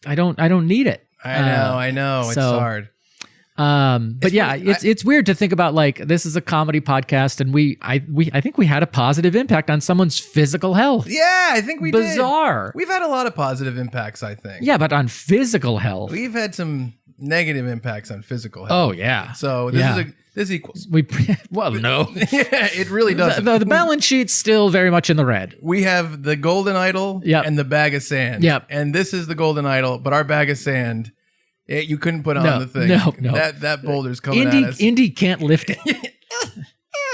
Speaker 3: I don't need it.
Speaker 2: I know. It's
Speaker 3: so-
Speaker 2: hard.
Speaker 3: But yeah,
Speaker 2: funny,
Speaker 3: it's weird to think about, like, this is a comedy podcast, and I think we had a positive impact on someone's physical health.
Speaker 2: Yeah, I think we did.
Speaker 3: Bizarre.
Speaker 2: We've had a lot of positive impacts, I think.
Speaker 3: Yeah, but on physical health.
Speaker 2: We've had some negative impacts on physical health.
Speaker 3: Oh yeah.
Speaker 2: So this equals.
Speaker 3: Well, no.
Speaker 2: Yeah, it really does.
Speaker 3: The balance sheet's still very much in the red.
Speaker 2: We have the golden idol
Speaker 3: Yep.
Speaker 2: and the bag of sand.
Speaker 3: Yep.
Speaker 2: And this is the golden idol, but our bag of sand, you couldn't put on
Speaker 3: No,
Speaker 2: the thing.
Speaker 3: no.
Speaker 2: That boulder's coming at us.
Speaker 3: Indy can't lift it.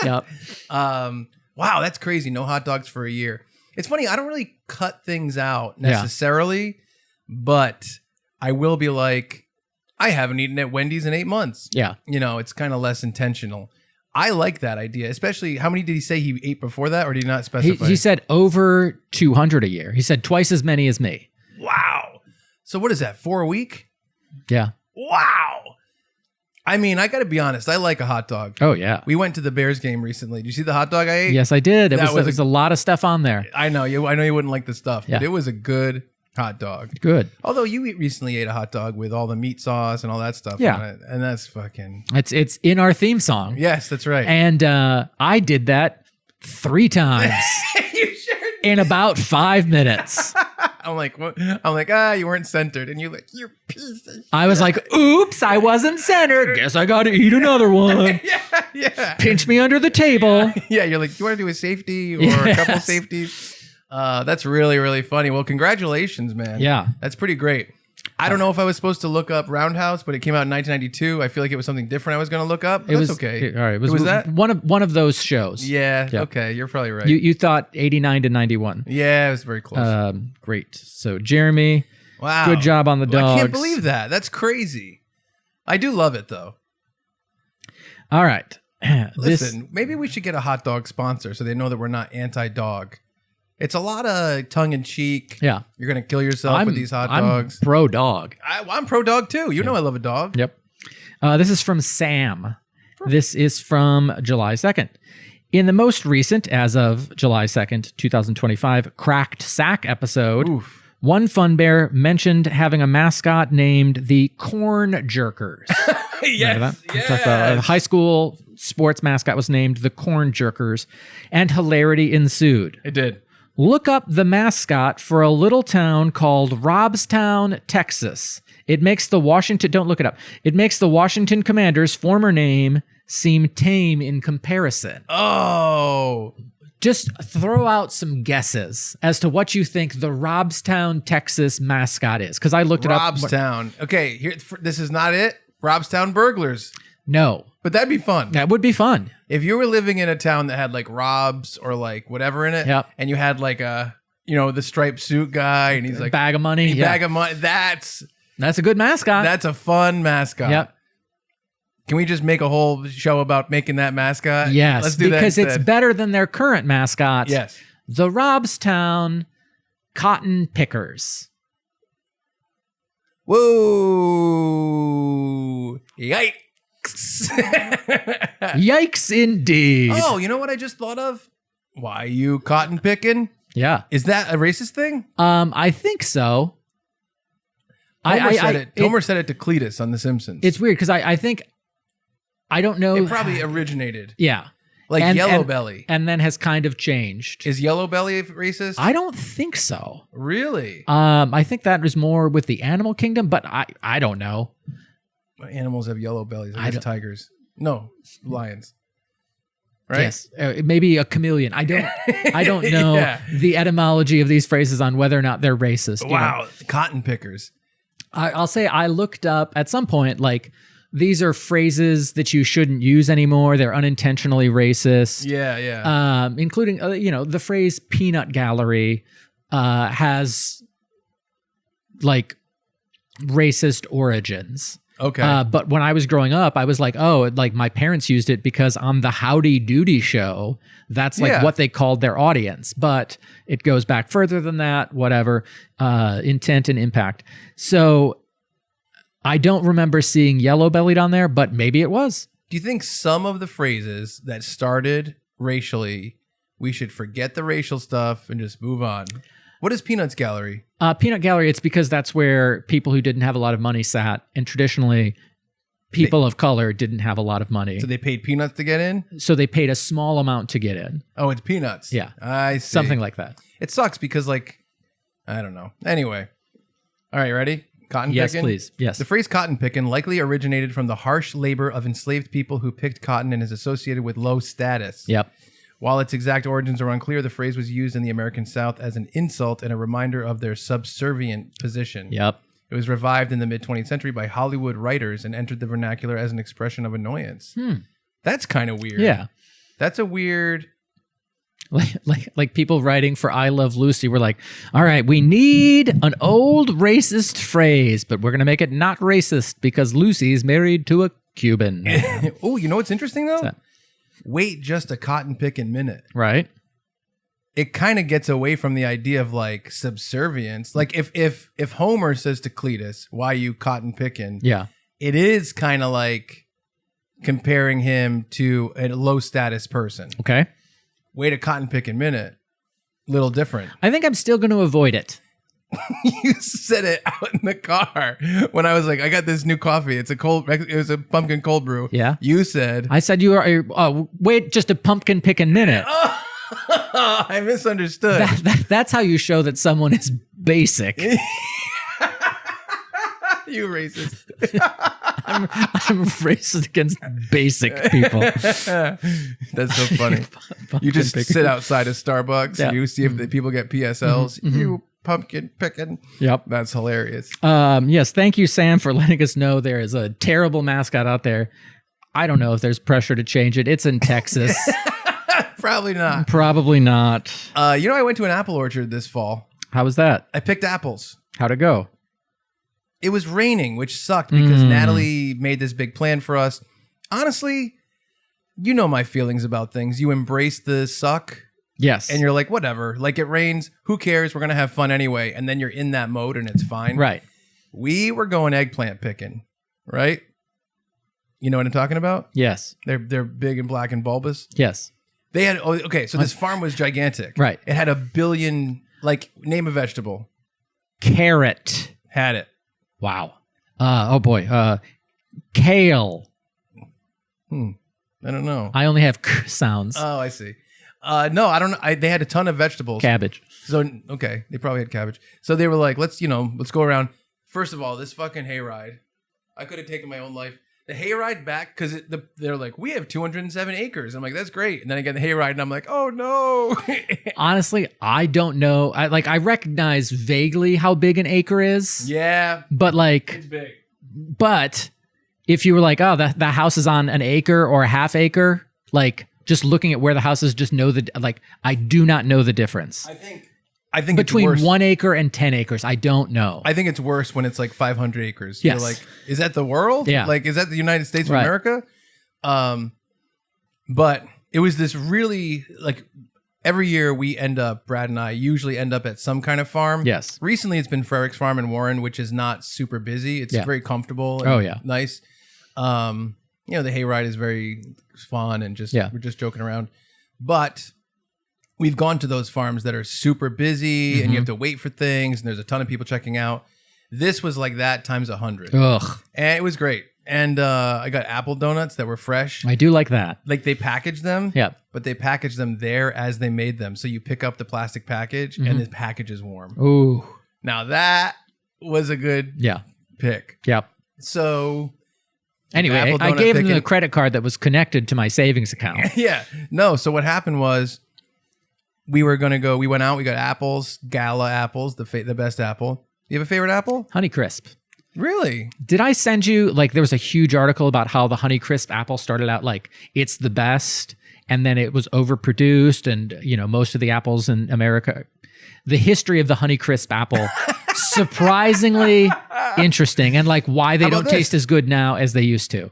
Speaker 3: Yep.
Speaker 2: Wow, that's crazy. No hot dogs for a year. It's funny. I don't really cut things out
Speaker 3: Yeah.
Speaker 2: necessarily, but I will be like, I haven't eaten at Wendy's in 8 months.
Speaker 3: Yeah.
Speaker 2: It's kind of less intentional. I like that idea, especially how many did he say he ate before that, or did he not specify?
Speaker 3: He said over 200 a year. He said twice as many as me.
Speaker 2: Wow. So what is that, 4 a week?
Speaker 3: Yeah.
Speaker 2: Wow. I mean, I got to be honest. I like a hot dog.
Speaker 3: Oh yeah.
Speaker 2: We went to the Bears game recently. Did you see the hot dog I ate?
Speaker 3: Yes, I did. It
Speaker 2: That
Speaker 3: was
Speaker 2: was
Speaker 3: a lot of stuff on there.
Speaker 2: I know you wouldn't like the stuff, but
Speaker 3: Yeah.
Speaker 2: it was a good hot dog.
Speaker 3: Good.
Speaker 2: Although you recently ate a hot dog with all the meat sauce and all that stuff
Speaker 3: Yeah.
Speaker 2: on it, and that's fucking...
Speaker 3: It's in our theme song.
Speaker 2: Yes, that's right.
Speaker 3: And I did that 3 times
Speaker 2: You sure
Speaker 3: in about 5 minutes.
Speaker 2: I'm like, what? I'm like, you weren't centered. And you're like, you piece of...
Speaker 3: I was like, oops, I wasn't centered. Guess I got to eat another one.
Speaker 2: Yeah.
Speaker 3: Pinch me under the table.
Speaker 2: Yeah, you're like, you want to do a safety or a couple
Speaker 3: Yes.
Speaker 2: safeties? That's really, really funny. Well, congratulations, man.
Speaker 3: Yeah.
Speaker 2: That's pretty great. I don't know if I was supposed to look up Roundhouse, but it came out in 1992. I feel like it was something different I was going to look up. That's okay.
Speaker 3: All right. It
Speaker 2: was that?
Speaker 3: one of those shows.
Speaker 2: Yeah,
Speaker 3: Yeah.
Speaker 2: okay. You're probably right.
Speaker 3: You thought 89 to 91.
Speaker 2: Yeah, it was very close.
Speaker 3: Great. So Jeremy,
Speaker 2: Wow.
Speaker 3: good job on the dogs.
Speaker 2: I can't believe that. That's crazy. I do love it, though.
Speaker 3: All right.
Speaker 2: Listen, maybe we should get a hot dog sponsor so they know that we're not anti-dog. It's a lot of tongue-in-cheek.
Speaker 3: Yeah.
Speaker 2: You're going to kill yourself with these hot dogs.
Speaker 3: I'm pro dog.
Speaker 2: I'm pro-dog, too. You know I love a dog.
Speaker 3: Yep. This is from Sam. This is from July 2nd. In the most recent, as of July 2nd, 2025, Cracked Sack episode, one fun bear mentioned having a mascot named the Corn Jerkers. Remember that? We talked about a high school sports mascot was named the Corn Jerkers, and hilarity ensued.
Speaker 2: It did.
Speaker 3: Look up the mascot for a little town called Robstown, Texas. It makes the don't look it up. It makes the Washington Commanders' former name seem tame in comparison.
Speaker 2: Oh.
Speaker 3: Just throw out some guesses as to what you think the Robstown, Texas mascot is. Because I looked it up.
Speaker 2: Robstown. Okay, this is not it. Robstown burglars.
Speaker 3: No.
Speaker 2: But that'd be fun.
Speaker 3: That would be fun.
Speaker 2: If you were living in a town that had like Robs or like whatever in it,
Speaker 3: Yep.
Speaker 2: and you had like the striped suit guy, and he's like
Speaker 3: Bag of money. Yeah.
Speaker 2: bag of money. That's
Speaker 3: a good mascot.
Speaker 2: a fun mascot.
Speaker 3: Yep.
Speaker 2: Can we just make a whole show about making that mascot?
Speaker 3: Yes.
Speaker 2: Let's do
Speaker 3: because
Speaker 2: that
Speaker 3: it's
Speaker 2: instead.
Speaker 3: better than their current mascots.
Speaker 2: Yes.
Speaker 3: The Robstown Cotton Pickers.
Speaker 2: Whoa. Yikes.
Speaker 3: Yikes indeed.
Speaker 2: Oh, you know what I just thought of? Why you cotton picking?
Speaker 3: Yeah.
Speaker 2: Is that a racist thing?
Speaker 3: I think so.
Speaker 2: Homer said it to Cletus on The Simpsons.
Speaker 3: It's weird because I think I don't know.
Speaker 2: It probably originated.
Speaker 3: Yeah.
Speaker 2: Like Yellow Belly.
Speaker 3: And then has kind of changed.
Speaker 2: Is Yellow Belly racist?
Speaker 3: I don't think so.
Speaker 2: Really?
Speaker 3: I think that is more with the animal kingdom, but I don't know.
Speaker 2: Animals have yellow bellies. I guess tigers. No, lions. Right?
Speaker 3: Yes, maybe a chameleon. I don't know
Speaker 2: Yeah.
Speaker 3: the etymology of these phrases on whether or not they're racist.
Speaker 2: Wow, cotton pickers.
Speaker 3: I'll say I looked up at some point like these are phrases that you shouldn't use anymore. They're unintentionally racist.
Speaker 2: Yeah.
Speaker 3: Including, the phrase peanut gallery has like racist origins.
Speaker 2: Okay.
Speaker 3: But when I was growing up, I was like, oh, like my parents used it because on the Howdy Doody show, that's like what they called their audience. But it goes back further than that, whatever, intent and impact. So I don't remember seeing yellow bellied on there, but maybe it was.
Speaker 2: Do you think some of the phrases that started racially, we should forget the racial stuff and just move on? What is Peanuts Gallery?
Speaker 3: Peanut gallery, it's because that's where people who didn't have a lot of money sat. And traditionally, people of color didn't have a lot of money.
Speaker 2: So they paid peanuts to get in?
Speaker 3: So they paid a small amount to get in.
Speaker 2: Oh, it's peanuts.
Speaker 3: Yeah.
Speaker 2: I see.
Speaker 3: Something like that.
Speaker 2: It sucks because, like, I don't know. Anyway. All right, ready? Cotton
Speaker 3: Yes,
Speaker 2: picking?
Speaker 3: please. Yes.
Speaker 2: The phrase cotton picking likely originated from the harsh labor of enslaved people who picked cotton and is associated with low status.
Speaker 3: Yep.
Speaker 2: While its exact origins are unclear, the phrase was used in the American South as an insult and a reminder of their subservient position.
Speaker 3: Yep.
Speaker 2: It was revived in the mid-20th century by Hollywood writers and entered the vernacular as an expression of annoyance. That's kind of weird.
Speaker 3: Yeah.
Speaker 2: That's a weird...
Speaker 3: Like people writing for I Love Lucy were like, all right, we need an old racist phrase, but we're going to make it not racist because Lucy's married to a Cuban.
Speaker 2: Oh, you know what's interesting, though?
Speaker 3: What's that?
Speaker 2: Wait just a cotton picking minute.
Speaker 3: Right?
Speaker 2: It kind of gets away from the idea of like subservience. Like if Homer says to Cletus, "Why you cotton picking?"
Speaker 3: Yeah.
Speaker 2: It is kind of like comparing him to a low status person.
Speaker 3: Okay.
Speaker 2: Wait a cotton picking minute. Little different.
Speaker 3: I think I'm still going to avoid it.
Speaker 2: You said it out in the car when I was like, I got this new coffee. It was a pumpkin cold brew.
Speaker 3: Yeah.
Speaker 2: You said,
Speaker 3: I said wait just a pumpkin picking minute.
Speaker 2: I misunderstood.
Speaker 3: That's how you show that someone is basic.
Speaker 2: You racist.
Speaker 3: I'm racist against basic people.
Speaker 2: That's so funny. You just sit outside of Starbucks and you see if the people get PSLs. You pumpkin picking.
Speaker 3: Yep.
Speaker 2: That's hilarious.
Speaker 3: Yes, thank you, Sam, for letting us know there is a terrible mascot out there. I don't know if there's pressure to change it. It's in Texas.
Speaker 2: Probably not.
Speaker 3: Probably not.
Speaker 2: I went to an apple orchard this fall.
Speaker 3: How was that?
Speaker 2: I picked apples.
Speaker 3: How'd it go?
Speaker 2: It was raining, which sucked because Natalie made this big plan for us. Honestly, you know my feelings about things. You embrace the suck.
Speaker 3: Yes.
Speaker 2: And you're like, whatever. Like, it rains. Who cares? We're going to have fun anyway. And then you're in that mode and it's fine.
Speaker 3: Right.
Speaker 2: We were going eggplant picking, right? You know what I'm talking about?
Speaker 3: Yes.
Speaker 2: They're big and black and bulbous.
Speaker 3: Yes.
Speaker 2: They had, so this farm was gigantic.
Speaker 3: Right.
Speaker 2: It had 1 billion, name a vegetable.
Speaker 3: Carrot.
Speaker 2: Had it.
Speaker 3: Wow. Oh boy. Kale.
Speaker 2: I don't know.
Speaker 3: I only have k sounds.
Speaker 2: Oh, I see. No, I don't know. They had a ton of vegetables.
Speaker 3: Cabbage.
Speaker 2: So, okay. They probably had cabbage. So they were like, let's go around. First of all, this fucking hayride. I could have taken my own life. The hayride back, because they're like, we have 207 acres. I'm like, that's great. And then I get the hayride and I'm like, oh no.
Speaker 3: Honestly, I don't know. I recognize vaguely how big an acre is.
Speaker 2: Yeah.
Speaker 3: But
Speaker 2: It's big.
Speaker 3: But if you were like, oh, the house is on an acre or a half acre, just looking at where the house is, just know I do not know the difference.
Speaker 2: I think
Speaker 3: between
Speaker 2: it's worse.
Speaker 3: 1 acre and 10 acres. I don't know.
Speaker 2: I think it's worse when it's 500 acres.
Speaker 3: Yes.
Speaker 2: You're like, is that the world?
Speaker 3: Yeah.
Speaker 2: Is that the United States of
Speaker 3: Right.
Speaker 2: America? But it was this really, every year Brad and I usually end up at some kind of farm.
Speaker 3: Yes.
Speaker 2: Recently it's been Frericks Farm in Warren, which is not super busy. It's very comfortable. And
Speaker 3: Oh, yeah.
Speaker 2: Nice. The hayride is very fun and we're just joking around. But we've gone to those farms that are super busy and you have to wait for things and there's a ton of people checking out. This was like that times 100.
Speaker 3: Ugh.
Speaker 2: And it was great. And I got apple donuts that were fresh.
Speaker 3: I do like that.
Speaker 2: They packaged them.
Speaker 3: Yep.
Speaker 2: But they packaged them there as they made them. So you pick up the plastic package and the package is warm.
Speaker 3: Ooh.
Speaker 2: Now that was a good pick.
Speaker 3: Yep.
Speaker 2: So
Speaker 3: anyway,
Speaker 2: apple
Speaker 3: I
Speaker 2: donut
Speaker 3: gave them
Speaker 2: picking-
Speaker 3: the credit card that was connected to my savings account.
Speaker 2: Yeah. No. So what happened was we went out, we got apples, Gala apples, the best apple. You have a favorite apple?
Speaker 3: Honeycrisp.
Speaker 2: Really?
Speaker 3: Did I send you, like, there was a huge article about how the Honeycrisp apple started out like, it's the best, and then it was overproduced, and, most of the apples in America. The history of the Honeycrisp apple, surprisingly interesting, and like why they don't taste as good now as they used to.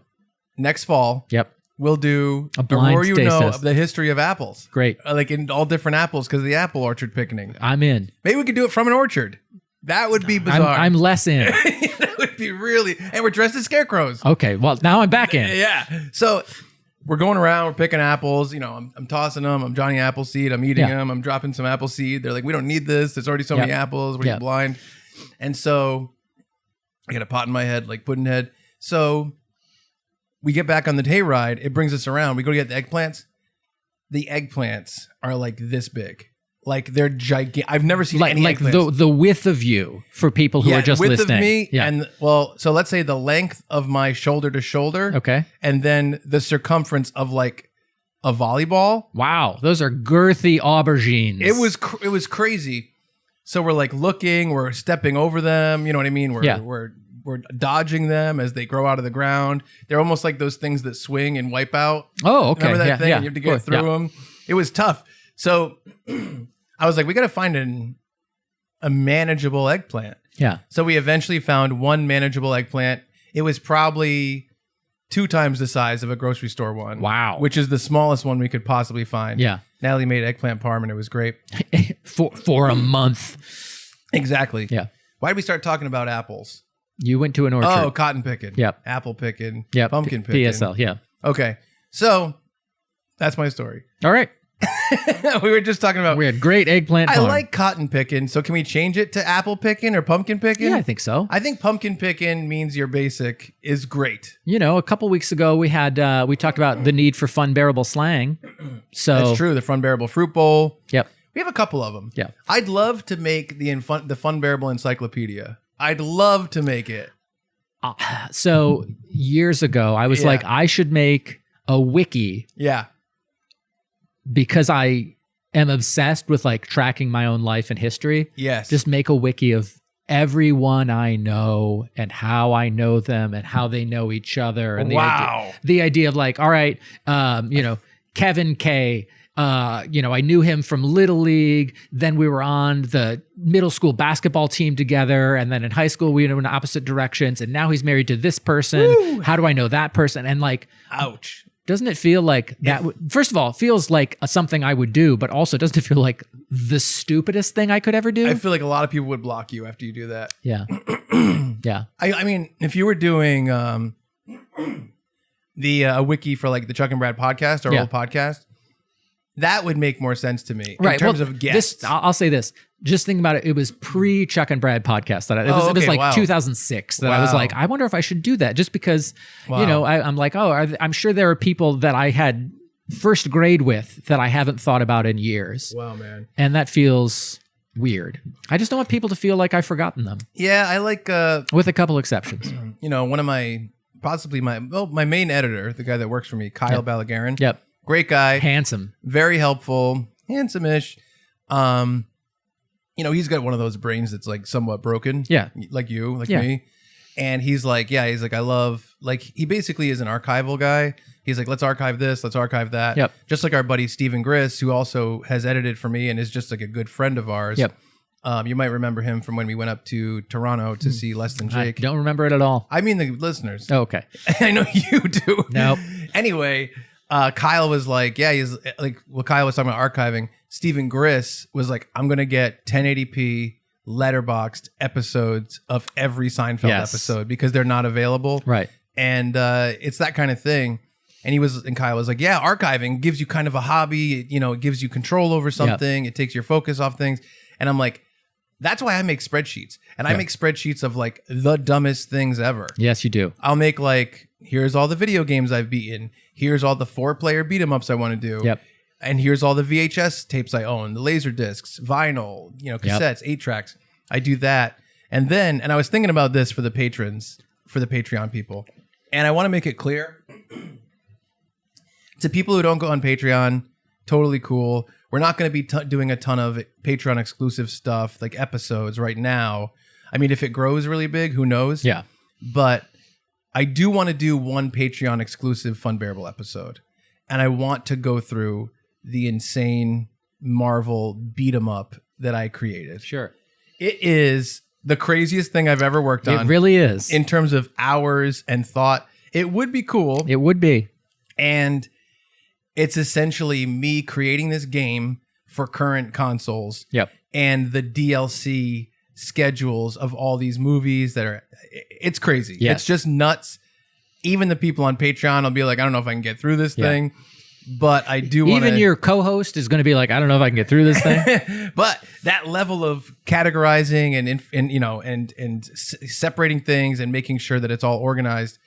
Speaker 2: Next fall,
Speaker 3: Yep.
Speaker 2: we'll do
Speaker 3: A blind
Speaker 2: more you
Speaker 3: taste
Speaker 2: know
Speaker 3: test.
Speaker 2: of the history of apples.
Speaker 3: Great.
Speaker 2: Like in all different apples because of the apple orchard picking.
Speaker 3: I'm in.
Speaker 2: Maybe we could do it from an orchard. That would be bizarre.
Speaker 3: I'm less in.
Speaker 2: That would be really. And we're dressed as scarecrows.
Speaker 3: Okay, well, now I'm back in.
Speaker 2: Yeah. So we're going around, we're picking apples. I'm tossing them. I'm Johnny Appleseed. I'm eating
Speaker 3: Yeah.
Speaker 2: them. I'm dropping some apple seed. They're like, we don't need this. There's already so many apples. We're
Speaker 3: Yeah.
Speaker 2: blind. And so I got a pot in my head, like pudding head. So we get back on the hayride. It brings us around. We go to get the eggplants. The eggplants are like this big. Like they're gigantic. I've never seen any
Speaker 3: Like
Speaker 2: eggplants.
Speaker 3: the width of you for people who are just
Speaker 2: width
Speaker 3: listening.
Speaker 2: of me,
Speaker 3: Yeah.
Speaker 2: and so let's say the length of my shoulder to shoulder,
Speaker 3: Okay.
Speaker 2: and then the circumference of like a volleyball.
Speaker 3: Wow, those are girthy aubergines.
Speaker 2: It was crazy. So we're like looking, we're stepping over them. You know what I mean? We're dodging them as they grow out of the ground. They're almost like those things that swing and wipe out.
Speaker 3: Oh, okay.
Speaker 2: Remember that
Speaker 3: Yeah,
Speaker 2: thing?
Speaker 3: yeah.
Speaker 2: And you have to get
Speaker 3: Of course,
Speaker 2: through
Speaker 3: yeah.
Speaker 2: them. It was tough. So I was like, we got to find a manageable eggplant.
Speaker 3: Yeah.
Speaker 2: So we eventually found one manageable eggplant. It was probably 2 times the size of a grocery store one.
Speaker 3: Wow.
Speaker 2: Which is the smallest one we could possibly find.
Speaker 3: Yeah.
Speaker 2: Natalie made eggplant parm and it was great.
Speaker 3: for a month.
Speaker 2: Exactly.
Speaker 3: Yeah.
Speaker 2: Why did we start talking about apples?
Speaker 3: You went to an orchard.
Speaker 2: Oh, cotton picking.
Speaker 3: Yep.
Speaker 2: Apple picking.
Speaker 3: Yep.
Speaker 2: Pumpkin picking.
Speaker 3: PSL. Yeah.
Speaker 2: Okay. So that's my story.
Speaker 3: All right.
Speaker 2: We were just talking about.
Speaker 3: We had great eggplant
Speaker 2: I
Speaker 3: farm.
Speaker 2: like cotton picking. So can we change it to apple picking or pumpkin picking?
Speaker 3: Yeah, I think so.
Speaker 2: I think pumpkin picking means your basic is great.
Speaker 3: A couple weeks ago we had we talked about the need for Funbearable slang. So
Speaker 2: That's true. The Funbearable Fruit Bowl.
Speaker 3: Yep.
Speaker 2: We have a couple of them.
Speaker 3: Yeah.
Speaker 2: I'd love to make the Funbearable Encyclopedia. I'd love to make it.
Speaker 3: So years ago I was
Speaker 2: Yeah.
Speaker 3: like, I should make a wiki
Speaker 2: Yeah.
Speaker 3: because I am obsessed with like tracking my own life and history.
Speaker 2: Yes.
Speaker 3: Just make a wiki of everyone I know and how I know them and how they know each other. And
Speaker 2: Wow.
Speaker 3: the idea of like, all right, Kevin K. I knew him from Little League. Then we were on the middle school basketball team together. And then in high school, we went in opposite directions. And now he's married to this person.
Speaker 2: Woo.
Speaker 3: How do I know that person? And like,
Speaker 2: Ouch.
Speaker 3: doesn't it feel like that? First of all, it feels like something I would do, but also doesn't it feel like the stupidest thing I could ever do?
Speaker 2: I feel like a lot of people would block you after you do that.
Speaker 3: Yeah. Yeah.
Speaker 2: I mean, if you were doing the wiki for like the Chuck and Brad podcast, our
Speaker 3: Yeah.
Speaker 2: old podcast, that would make more sense to me
Speaker 3: Right.
Speaker 2: in terms
Speaker 3: well,
Speaker 2: of guests.
Speaker 3: I'll say this. Just think about it. It was pre Chuck and Brad podcast it was
Speaker 2: okay,
Speaker 3: like
Speaker 2: wow.
Speaker 3: 2006 that I was
Speaker 2: Wow.
Speaker 3: like, I wonder if I should do that just because,
Speaker 2: Wow.
Speaker 3: I'm like, I'm sure there are people that I had first grade with that I haven't thought about in years.
Speaker 2: Wow, man.
Speaker 3: And that feels weird. I just don't want people to feel like I've forgotten them
Speaker 2: Yeah, I like
Speaker 3: with a couple exceptions.
Speaker 2: one of my my main editor, the guy that works for me, Kyle Ballagarin.
Speaker 3: Yep.
Speaker 2: Great guy.
Speaker 3: Handsome.
Speaker 2: Very helpful, handsome-ish. He's got one of those brains that's like somewhat broken.
Speaker 3: Yeah.
Speaker 2: Like you, like
Speaker 3: Yeah.
Speaker 2: me. And he's like, I love, like, he basically is an archival guy. He's like, let's archive this, let's archive that.
Speaker 3: Yep.
Speaker 2: Just like our buddy Stephen Griss, who also has edited for me and is just like a good friend of ours.
Speaker 3: Yep.
Speaker 2: You might remember him from when we went up to Toronto to see Less Than
Speaker 3: I
Speaker 2: Jake.
Speaker 3: don't remember it at all.
Speaker 2: I mean the listeners.
Speaker 3: Oh, okay.
Speaker 2: I know you do.
Speaker 3: Nope.
Speaker 2: Anyway, Kyle was like, he's like, Kyle was talking about archiving. Stephen Griss was like, I'm going to get 1080p letterboxed episodes of every Seinfeld
Speaker 3: Yes.
Speaker 2: episode because they're not available.
Speaker 3: Right.
Speaker 2: And it's that kind of thing. And Kyle was like, yeah, archiving gives you kind of a hobby. It gives you control over something. It takes your focus off things. And I'm like, that's why I make spreadsheets. And I make spreadsheets of like the dumbest things ever.
Speaker 3: Yes, you do.
Speaker 2: I'll make like, here's all the video games I've beaten. Here's all the 4-player beat 'em ups I want to do.
Speaker 3: Yep.
Speaker 2: And here's all the VHS tapes I own, the laser discs, vinyl, cassettes, 8 tracks. I do that. And I was thinking about this for the patrons, for the Patreon people. And I want to make it clear to people who don't go on Patreon, totally cool. We're not going to be doing a ton of Patreon exclusive stuff, like episodes right now. I mean, if it grows really big, who knows?
Speaker 3: Yeah.
Speaker 2: but I do want to do one Patreon exclusive Funbearable episode. And I want to go through the insane Marvel beat 'em up that I created.
Speaker 3: Sure.
Speaker 2: It is the craziest thing I've ever worked on.
Speaker 3: It really is.
Speaker 2: In terms of hours and thought. It would be cool.
Speaker 3: It would be.
Speaker 2: And it's essentially me creating this game for current consoles.
Speaker 3: Yep.
Speaker 2: And the DLC schedules of all these movies that are, it's crazy.
Speaker 3: Yes.
Speaker 2: It's just nuts. Even the people on Patreon will be like, I don't know if I can get through this thing, but I do want to.
Speaker 3: Even your co-host is going to be like, I don't know if I can get through this thing.
Speaker 2: But that level of categorizing and separating things and making sure that it's all organized,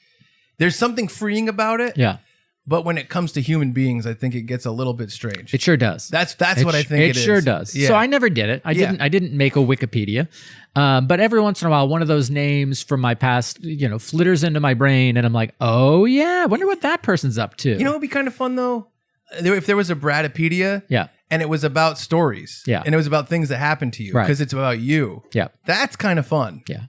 Speaker 2: there's something freeing about it.
Speaker 3: Yeah.
Speaker 2: But when it comes to human beings, I think it gets a little bit strange.
Speaker 3: It sure does.
Speaker 2: That's what I think it is.
Speaker 3: It sure does.
Speaker 2: Yeah.
Speaker 3: So I never did it. I didn't make a Wikipedia. But every once in a while, one of those names from my past, flitters into my brain, and I'm like, oh yeah, I wonder what that person's up to.
Speaker 2: You know what would be kind of fun though? If there was a Bradipedia,
Speaker 3: Yeah.
Speaker 2: and it was about stories,
Speaker 3: Yeah.
Speaker 2: and it was about things that happened to you,
Speaker 3: Right.
Speaker 2: because it's about you.
Speaker 3: Yeah.
Speaker 2: That's kind of fun.
Speaker 3: Yeah.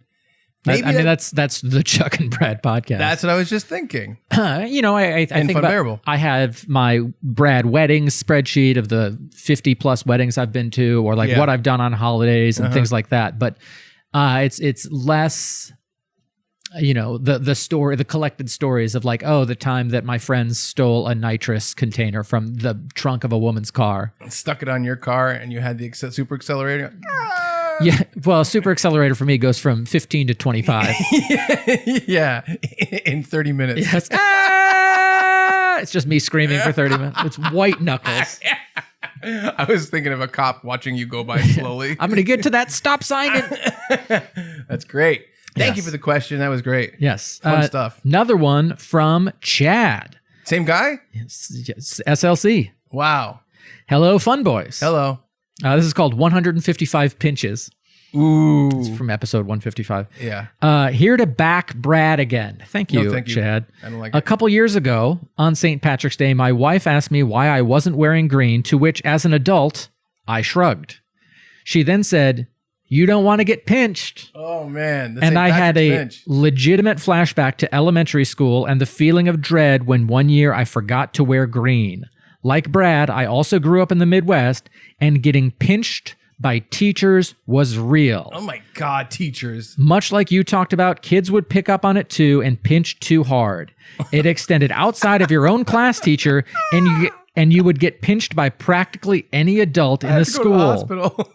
Speaker 2: Maybe
Speaker 3: I mean, that's the Chuck and Brad podcast.
Speaker 2: That's what I was just thinking.
Speaker 3: I think
Speaker 2: Funbearable.
Speaker 3: about, I have my Brad weddings spreadsheet of the 50 plus weddings I've been to, or like
Speaker 2: Yeah.
Speaker 3: what I've done on holidays and things like that. But it's less, the story, the collected stories of like, oh, the time that my friends stole a nitrous container from the trunk of a woman's car.
Speaker 2: Stuck it on your car, and you had the super accelerator.
Speaker 3: Yeah, well, super accelerator for me goes from 15 to 25.
Speaker 2: Yeah, in 30 minutes.
Speaker 3: Yes. Ah! It's just me screaming for 30 minutes. It's white knuckles.
Speaker 2: I was thinking of a cop watching you go by slowly.
Speaker 3: I'm going to get to that stop sign.
Speaker 2: That's great. Thank you
Speaker 3: Yes.
Speaker 2: for the question. That was great.
Speaker 3: Yes.
Speaker 2: Fun stuff.
Speaker 3: Another one from Chad.
Speaker 2: Same guy?
Speaker 3: Yes, SLC.
Speaker 2: Wow.
Speaker 3: Hello, fun boys.
Speaker 2: Hello.
Speaker 3: This is called 155 Pinches.
Speaker 2: Ooh.
Speaker 3: It's from episode 155.
Speaker 2: Yeah.
Speaker 3: Here to back Brad again. Thank you,
Speaker 2: No, thank you.
Speaker 3: Chad.
Speaker 2: I don't like
Speaker 3: A
Speaker 2: it.
Speaker 3: couple years ago, on St. Patrick's Day, my wife asked me why I wasn't wearing green, to which, as an adult, I shrugged. She then said, "You don't want to get pinched."
Speaker 2: Oh, man.
Speaker 3: And I had a legitimate flashback to elementary school and the feeling of dread when one year I forgot to wear green. Like Brad, I also grew up in the Midwest, and getting pinched by teachers was real.
Speaker 2: Oh, my God. Teachers.
Speaker 3: Much like you talked about, kids would pick up on it too and pinch too hard. It extended outside of your own class teacher, and you would get pinched by practically any adult in the school.
Speaker 2: Go to the hospital.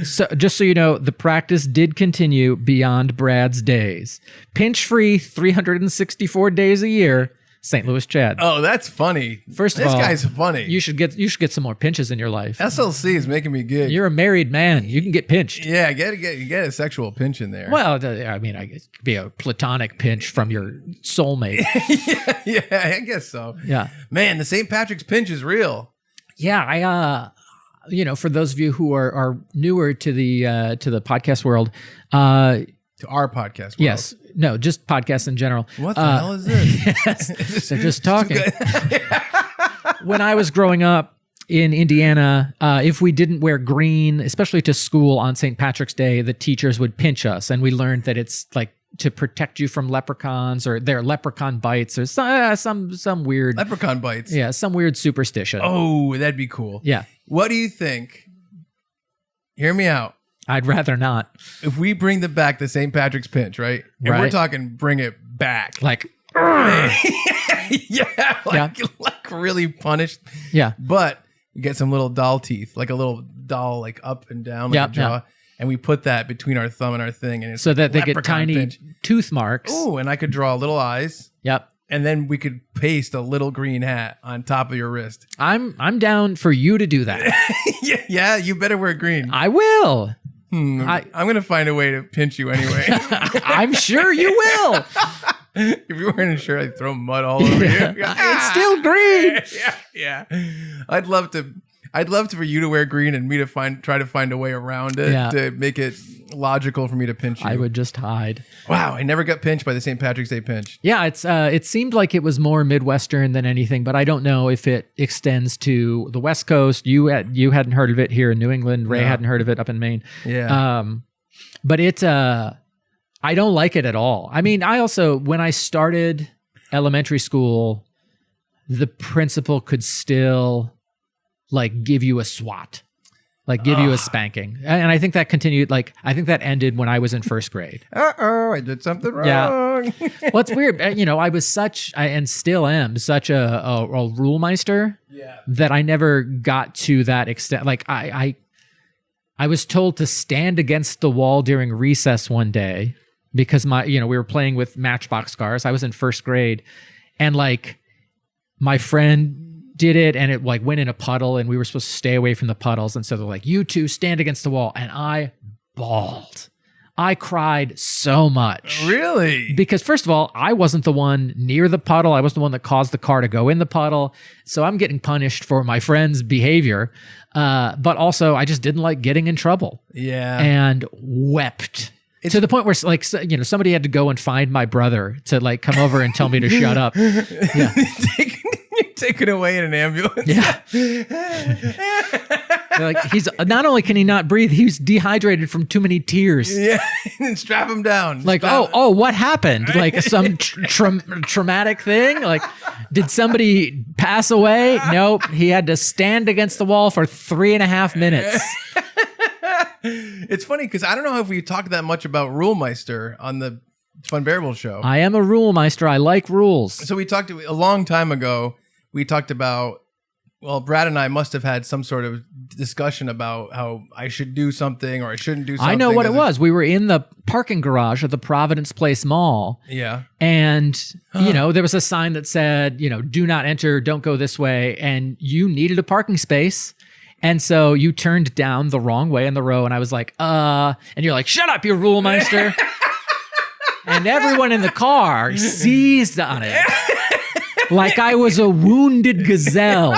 Speaker 3: So, just so you know, the practice did continue beyond Brad's days. Pinch-free 364 days a year. St. Louis Chad.
Speaker 2: Oh, that's funny.
Speaker 3: First of
Speaker 2: this
Speaker 3: all,
Speaker 2: guy's funny.
Speaker 3: You should get some more pinches in your life.
Speaker 2: SLC is making me gig.
Speaker 3: You're a married man. You can get pinched.
Speaker 2: Yeah, you get a sexual pinch in there.
Speaker 3: Well, I mean, it could be a platonic pinch from your soulmate.
Speaker 2: Yeah, I guess so.
Speaker 3: Yeah.
Speaker 2: Man, the St. Patrick's pinch is real.
Speaker 3: Yeah, for those of you who are newer to the podcast world,
Speaker 2: To our podcast. World.
Speaker 3: yes, no, just podcasts in general.
Speaker 2: What the hell is this?
Speaker 3: Yes, they're just talking. When I was growing up in Indiana, if we didn't wear green, especially to school on St. Patrick's Day, the teachers would pinch us, and we learned that it's like to protect you from leprechauns, or their leprechaun bites, or some weird
Speaker 2: Leprechaun bites.
Speaker 3: Yeah, some weird superstition.
Speaker 2: Oh, that'd be cool.
Speaker 3: Yeah.
Speaker 2: What do you think? Hear me out.
Speaker 3: I'd rather not.
Speaker 2: If we bring back the St. Patrick's pinch, right? And we're
Speaker 3: Right.
Speaker 2: talking bring it back.
Speaker 3: Like,
Speaker 2: yeah, like really punished.
Speaker 3: yeah.
Speaker 2: But we get some little doll teeth, like a little doll, like up and down, like
Speaker 3: Yep,
Speaker 2: a jaw.
Speaker 3: yep.
Speaker 2: And we put that between our thumb and our thing. And it's
Speaker 3: So that they get
Speaker 2: leprechaun
Speaker 3: tiny
Speaker 2: pinch.
Speaker 3: tooth marks.
Speaker 2: Ooh, and I could draw little eyes.
Speaker 3: Yep.
Speaker 2: And then we could paste a little green hat on top of your wrist.
Speaker 3: I'm down for you to do that.
Speaker 2: Yeah, you better wear green.
Speaker 3: I will.
Speaker 2: I'm going to find a way to pinch you anyway.
Speaker 3: I'm sure you will.
Speaker 2: If you're wearing a shirt, I'd throw mud all over you.
Speaker 3: It's still green.
Speaker 2: Yeah. I'd love for you to wear green and me to try to find a way around it
Speaker 3: Yeah.
Speaker 2: to make it logical for me to pinch you.
Speaker 3: I would just hide.
Speaker 2: Wow, I never got pinched by the St. Patrick's Day pinch.
Speaker 3: Yeah, it seemed like it was more Midwestern than anything, but I don't know if it extends to the West Coast. You hadn't heard of it here in New England. Ray
Speaker 2: No.
Speaker 3: hadn't heard of it up in Maine.
Speaker 2: Yeah.
Speaker 3: But it I don't like it at all. I mean, I also, when I started elementary school, the principal could still like give you a swat, like give you a spanking. And I think that continued, like, I think that ended when I was in first grade.
Speaker 2: I did something wrong.
Speaker 3: Yeah. Well, it's weird. You know, I was and still am such a rule meister that I never got to that extent. Like I was told to stand against the wall during recess one day because we were playing with Matchbox cars. I was in first grade, and like my friend did it, and it like went in a puddle, and we were supposed to stay away from the puddles. And so they're like, "You two stand against the wall," and I bawled. I cried so much.
Speaker 2: Really?
Speaker 3: Because first of all, I wasn't the one near the puddle. I was the one that caused the car to go in the puddle. So I'm getting punished for my friend's behavior. But also, I just didn't like getting in trouble.
Speaker 2: Yeah.
Speaker 3: And wept. To the point where, like, somebody had to go and find my brother to like come over and tell me to shut up. Yeah.
Speaker 2: Taken away in an ambulance.
Speaker 3: Yeah. Like, he's not only can he not breathe, he's dehydrated from too many tears.
Speaker 2: Yeah. And strap him down.
Speaker 3: Like, oh, what happened? Like some traumatic thing? Like, did somebody pass away? Nope. He had to stand against the wall for 3.5 minutes.
Speaker 2: It's funny because I don't know if we talked that much about Rule Meister on the Funbearable show.
Speaker 3: I am a rule meister. I like rules.
Speaker 2: So we talked a long time ago. We talked about, well, Brad and I must have had some sort of discussion about how I should do something or I shouldn't do something.
Speaker 3: I know what it was. We were in the parking garage of the Providence Place Mall.
Speaker 2: Yeah.
Speaker 3: And, there was a sign that said, do not enter, don't go this way. And you needed a parking space. And so you turned down the wrong way in the row. And I was like, and you're like, shut up, you rule meister. And everyone in the car seized on it. Like I was a wounded gazelle.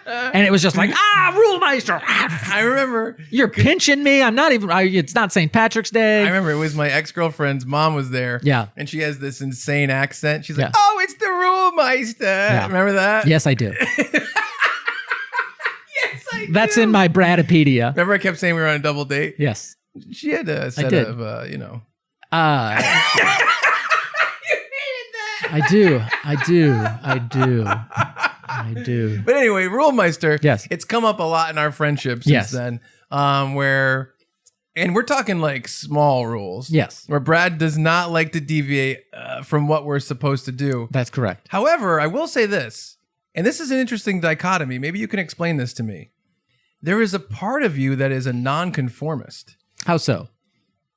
Speaker 3: And it was just like, rule meister.
Speaker 2: I remember.
Speaker 3: You're pinching me. I'm not even, it's not St. Patrick's Day.
Speaker 2: I remember it was my ex-girlfriend's mom was there.
Speaker 3: Yeah.
Speaker 2: And she has this insane accent. She's like,
Speaker 3: Yeah.
Speaker 2: oh, it's the rule meister.
Speaker 3: Yeah.
Speaker 2: Remember that?
Speaker 3: Yes, I do.
Speaker 2: Yes, I do.
Speaker 3: That's in my Bradipedia.
Speaker 2: Remember I kept saying we were on a double date?
Speaker 3: Yes.
Speaker 2: She had a set
Speaker 3: did.
Speaker 2: of,
Speaker 3: I do.
Speaker 2: But anyway, Rule Meister.
Speaker 3: Yes.
Speaker 2: It's come up a lot in our friendship since then. And we're talking like small rules.
Speaker 3: Yes.
Speaker 2: Where Brad does not like to deviate from what we're supposed to do.
Speaker 3: That's correct.
Speaker 2: However, I will say this, and this is an interesting dichotomy. Maybe you can explain this to me. There is a part of you that is a nonconformist.
Speaker 3: How so?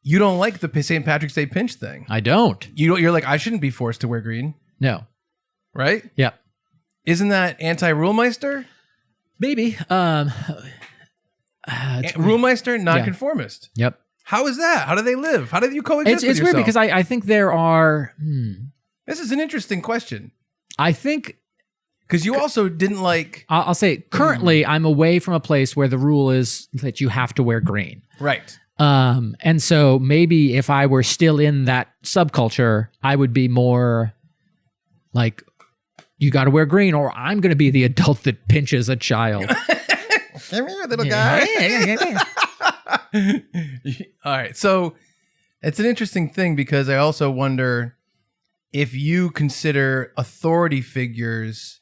Speaker 2: You don't like the St. Patrick's Day pinch thing.
Speaker 3: I don't.
Speaker 2: You're like, I shouldn't be forced to wear green.
Speaker 3: No.
Speaker 2: Right?
Speaker 3: Yep.
Speaker 2: Isn't that anti-Rule Meister?
Speaker 3: Maybe.
Speaker 2: Rule Meister, nonconformist.
Speaker 3: Yep.
Speaker 2: How is that? How do they live? How do you coexist with
Speaker 3: It's weird
Speaker 2: yourself?
Speaker 3: because I think there are...
Speaker 2: This is an interesting question.
Speaker 3: I think...
Speaker 2: Because you also didn't like...
Speaker 3: I'll say, currently, I'm away from a place where the rule is that you have to wear green.
Speaker 2: Right.
Speaker 3: And so maybe if I were still in that subculture, I would be more like, you got to wear green or I'm going to be the adult that pinches a child.
Speaker 2: Come here, little guy. All right. So it's an interesting thing because I also wonder if you consider authority figures,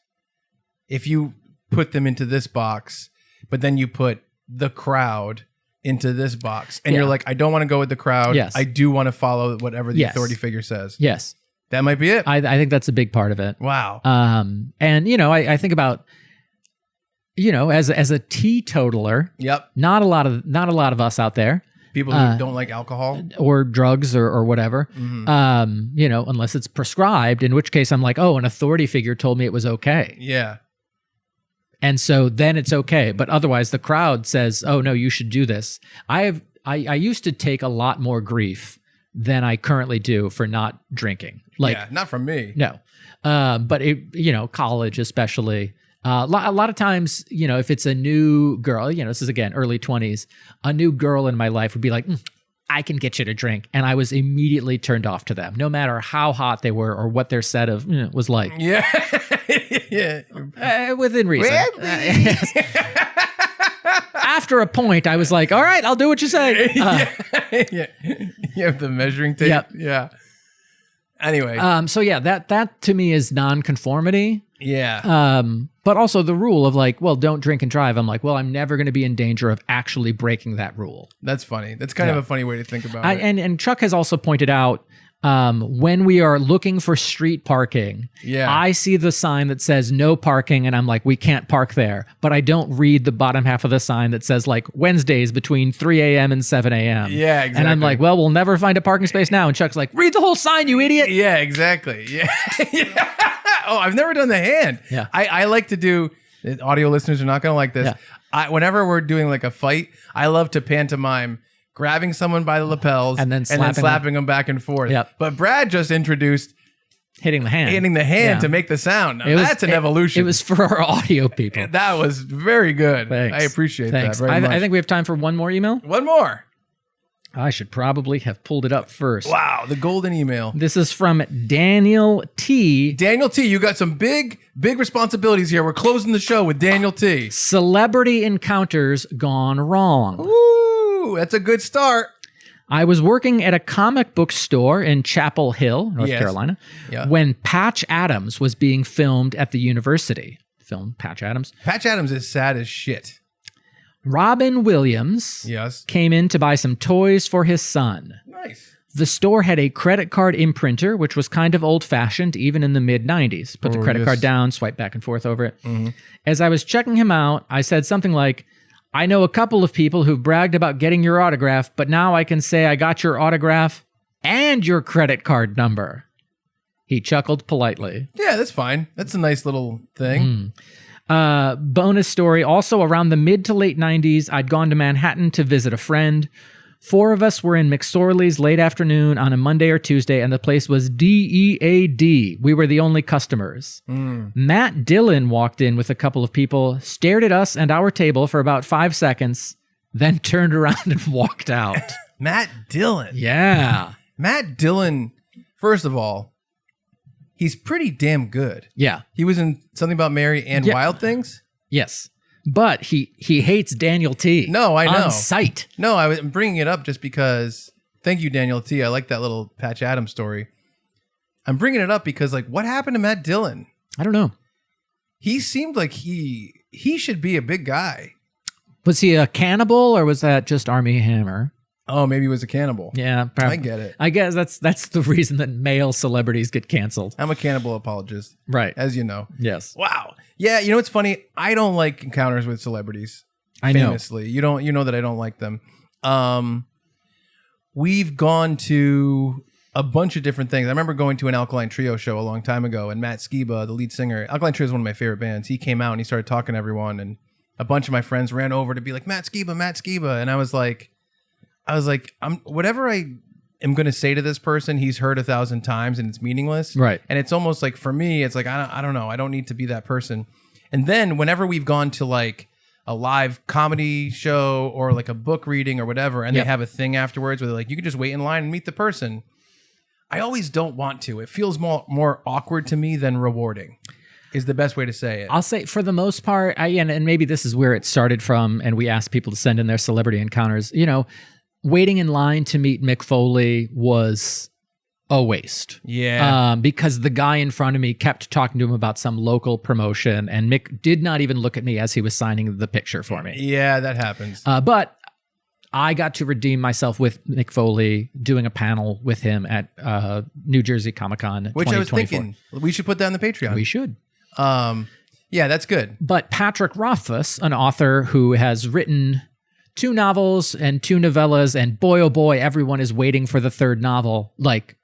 Speaker 2: if you put them into this box, but then you put the crowd into this box and you're like, I don't want to go with the crowd.
Speaker 3: Yes.
Speaker 2: I do want to follow whatever the
Speaker 3: Yes.
Speaker 2: authority figure says.
Speaker 3: Yes.
Speaker 2: That might be it.
Speaker 3: I think that's a big part of it.
Speaker 2: Wow.
Speaker 3: And I think about, as a teetotaler,
Speaker 2: Yep.
Speaker 3: not a lot of us out there,
Speaker 2: People who don't like alcohol.
Speaker 3: or drugs or whatever, unless it's prescribed, in which case I'm like, oh, an authority figure told me it was okay.
Speaker 2: Yeah.
Speaker 3: And so then it's okay. But otherwise the crowd says, oh no, you should do this. I used to take a lot more grief than I currently do for not drinking. Like,
Speaker 2: yeah, not from me.
Speaker 3: no. But college especially, a lot of times, if it's a new girl, this is again, early 20s, a new girl in my life would be like, I can get you to drink. And I was immediately turned off to them, no matter how hot they were or what their set of was like.
Speaker 2: Yeah. Yeah.
Speaker 3: Within reason. Yes. After a point, I was like, all right, I'll do what you say.
Speaker 2: Yeah. You have the measuring tape.
Speaker 3: Yep.
Speaker 2: Yeah. Anyway.
Speaker 3: So yeah, that to me is nonconformity.
Speaker 2: Yeah.
Speaker 3: But also the rule of like, well, don't drink and drive. I'm like, well, I'm never going to be in danger of actually breaking that rule.
Speaker 2: That's funny. That's kind of a funny way to think about it.
Speaker 3: And Chuck has also pointed out, when we are looking for street parking, I see the sign that says no parking and I'm like, we can't park there. But I don't read the bottom half of the sign that says like Wednesdays between 3 a.m. and 7 a.m.
Speaker 2: Yeah, exactly.
Speaker 3: And I'm like, well, we'll never find a parking space now. And Chuck's like, read the whole sign, you idiot.
Speaker 2: Yeah, exactly. Yeah. Yeah. Oh, I've never done the hand.
Speaker 3: Yeah.
Speaker 2: I like to do, audio listeners are not going to like this.
Speaker 3: Yeah.
Speaker 2: Whenever we're doing like a fight, I love to pantomime grabbing someone by the lapels
Speaker 3: and then
Speaker 2: slapping them back and forth.
Speaker 3: Yep.
Speaker 2: But Brad just introduced
Speaker 3: hitting the hand
Speaker 2: yeah. to make the sound. Now, that's an evolution.
Speaker 3: It was for our audio people.
Speaker 2: That was very good.
Speaker 3: Thanks.
Speaker 2: I appreciate
Speaker 3: Thanks.
Speaker 2: that very much.
Speaker 3: I think we have time for one more email.
Speaker 2: One more.
Speaker 3: I should probably have pulled it up first.
Speaker 2: Wow, the golden email.
Speaker 3: This is from Daniel T.
Speaker 2: Daniel T, you got some big responsibilities here. We're closing the show with Daniel T.
Speaker 3: Celebrity encounters gone wrong.
Speaker 2: Ooh, that's a good start.
Speaker 3: I was working at a comic book store in Chapel Hill, North Carolina, when Patch Adams was being filmed at the university. Film Patch Adams.
Speaker 2: Patch Adams is sad as shit.
Speaker 3: Robin Williams came in to buy some toys for his son.
Speaker 2: Nice.
Speaker 3: The store had a credit card imprinter, which was kind of old-fashioned, even in the mid-'90s. Put the credit card down, swipe back and forth over it. Mm-hmm. As I was checking him out, I said something like, I know a couple of people who've bragged about getting your autograph, but now I can say I got your autograph and your credit card number. He chuckled politely.
Speaker 2: Yeah, that's fine. That's a nice little thing.
Speaker 3: Bonus story, also around the mid to late 90s, I'd gone to Manhattan to visit a friend. 4 of us were in McSorley's late afternoon on a Monday or Tuesday, and the place was DEAD. We were the only customers. Matt Dillon walked in with a couple of people, stared at us and our table for about 5 seconds, then turned around and walked out.
Speaker 2: Matt Dillon.
Speaker 3: Yeah.
Speaker 2: Matt Dillon, first of all, he's pretty damn good.
Speaker 3: Yeah.
Speaker 2: He was in Something About Mary and Wild Things.
Speaker 3: Yes. But he hates Daniel T.
Speaker 2: No, I know.
Speaker 3: On sight.
Speaker 2: No, I'm bringing it up just because, thank you, Daniel T. I like that little Patch Adams story. I'm bringing it up because, like, what happened to Matt Dillon?
Speaker 3: I don't know.
Speaker 2: He seemed like he should be a big guy.
Speaker 3: Was he a cannibal or was that just Army Hammer?
Speaker 2: Oh, maybe he was a cannibal.
Speaker 3: Yeah,
Speaker 2: I get it.
Speaker 3: I guess that's the reason that male celebrities get canceled.
Speaker 2: I'm a cannibal apologist.
Speaker 3: Right.
Speaker 2: As you know.
Speaker 3: Yes.
Speaker 2: Wow. Yeah, you know what's funny? I don't like encounters with celebrities.
Speaker 3: I know.
Speaker 2: Famously. You know that I don't like them. We've gone to a bunch of different things. I remember going to an Alkaline Trio show a long time ago, and Matt Skiba, the lead singer, Alkaline Trio is one of my favorite bands. He came out and he started talking to everyone, and a bunch of my friends ran over to be like, Matt Skiba. And I was like, whatever I am going to say to this person, he's heard 1,000 times and it's meaningless.
Speaker 3: Right.
Speaker 2: And it's almost like, for me, it's like, I don't know. I don't need to be that person. And then whenever we've gone to like a live comedy show or like a book reading or whatever, and they have a thing afterwards where they're like, you can just wait in line and meet the person. I always don't want to. It feels more awkward to me than rewarding. Is the best way to say it.
Speaker 3: I'll say for the most part, and maybe this is where it started from, and we asked people to send in their celebrity encounters, waiting in line to meet Mick Foley was a waste.
Speaker 2: Yeah.
Speaker 3: Because the guy in front of me kept talking to him about some local promotion, and Mick did not even look at me as he was signing the picture for me.
Speaker 2: Yeah, that happens.
Speaker 3: But I got to redeem myself with Mick Foley doing a panel with him at New Jersey Comic-Con 2024.
Speaker 2: Which I was thinking, we should put that on the Patreon.
Speaker 3: We should.
Speaker 2: Yeah, that's good.
Speaker 3: But Patrick Rothfuss, an author who has written 2 novels and 2 novellas, and boy, oh boy, everyone is waiting for the 3rd novel. Like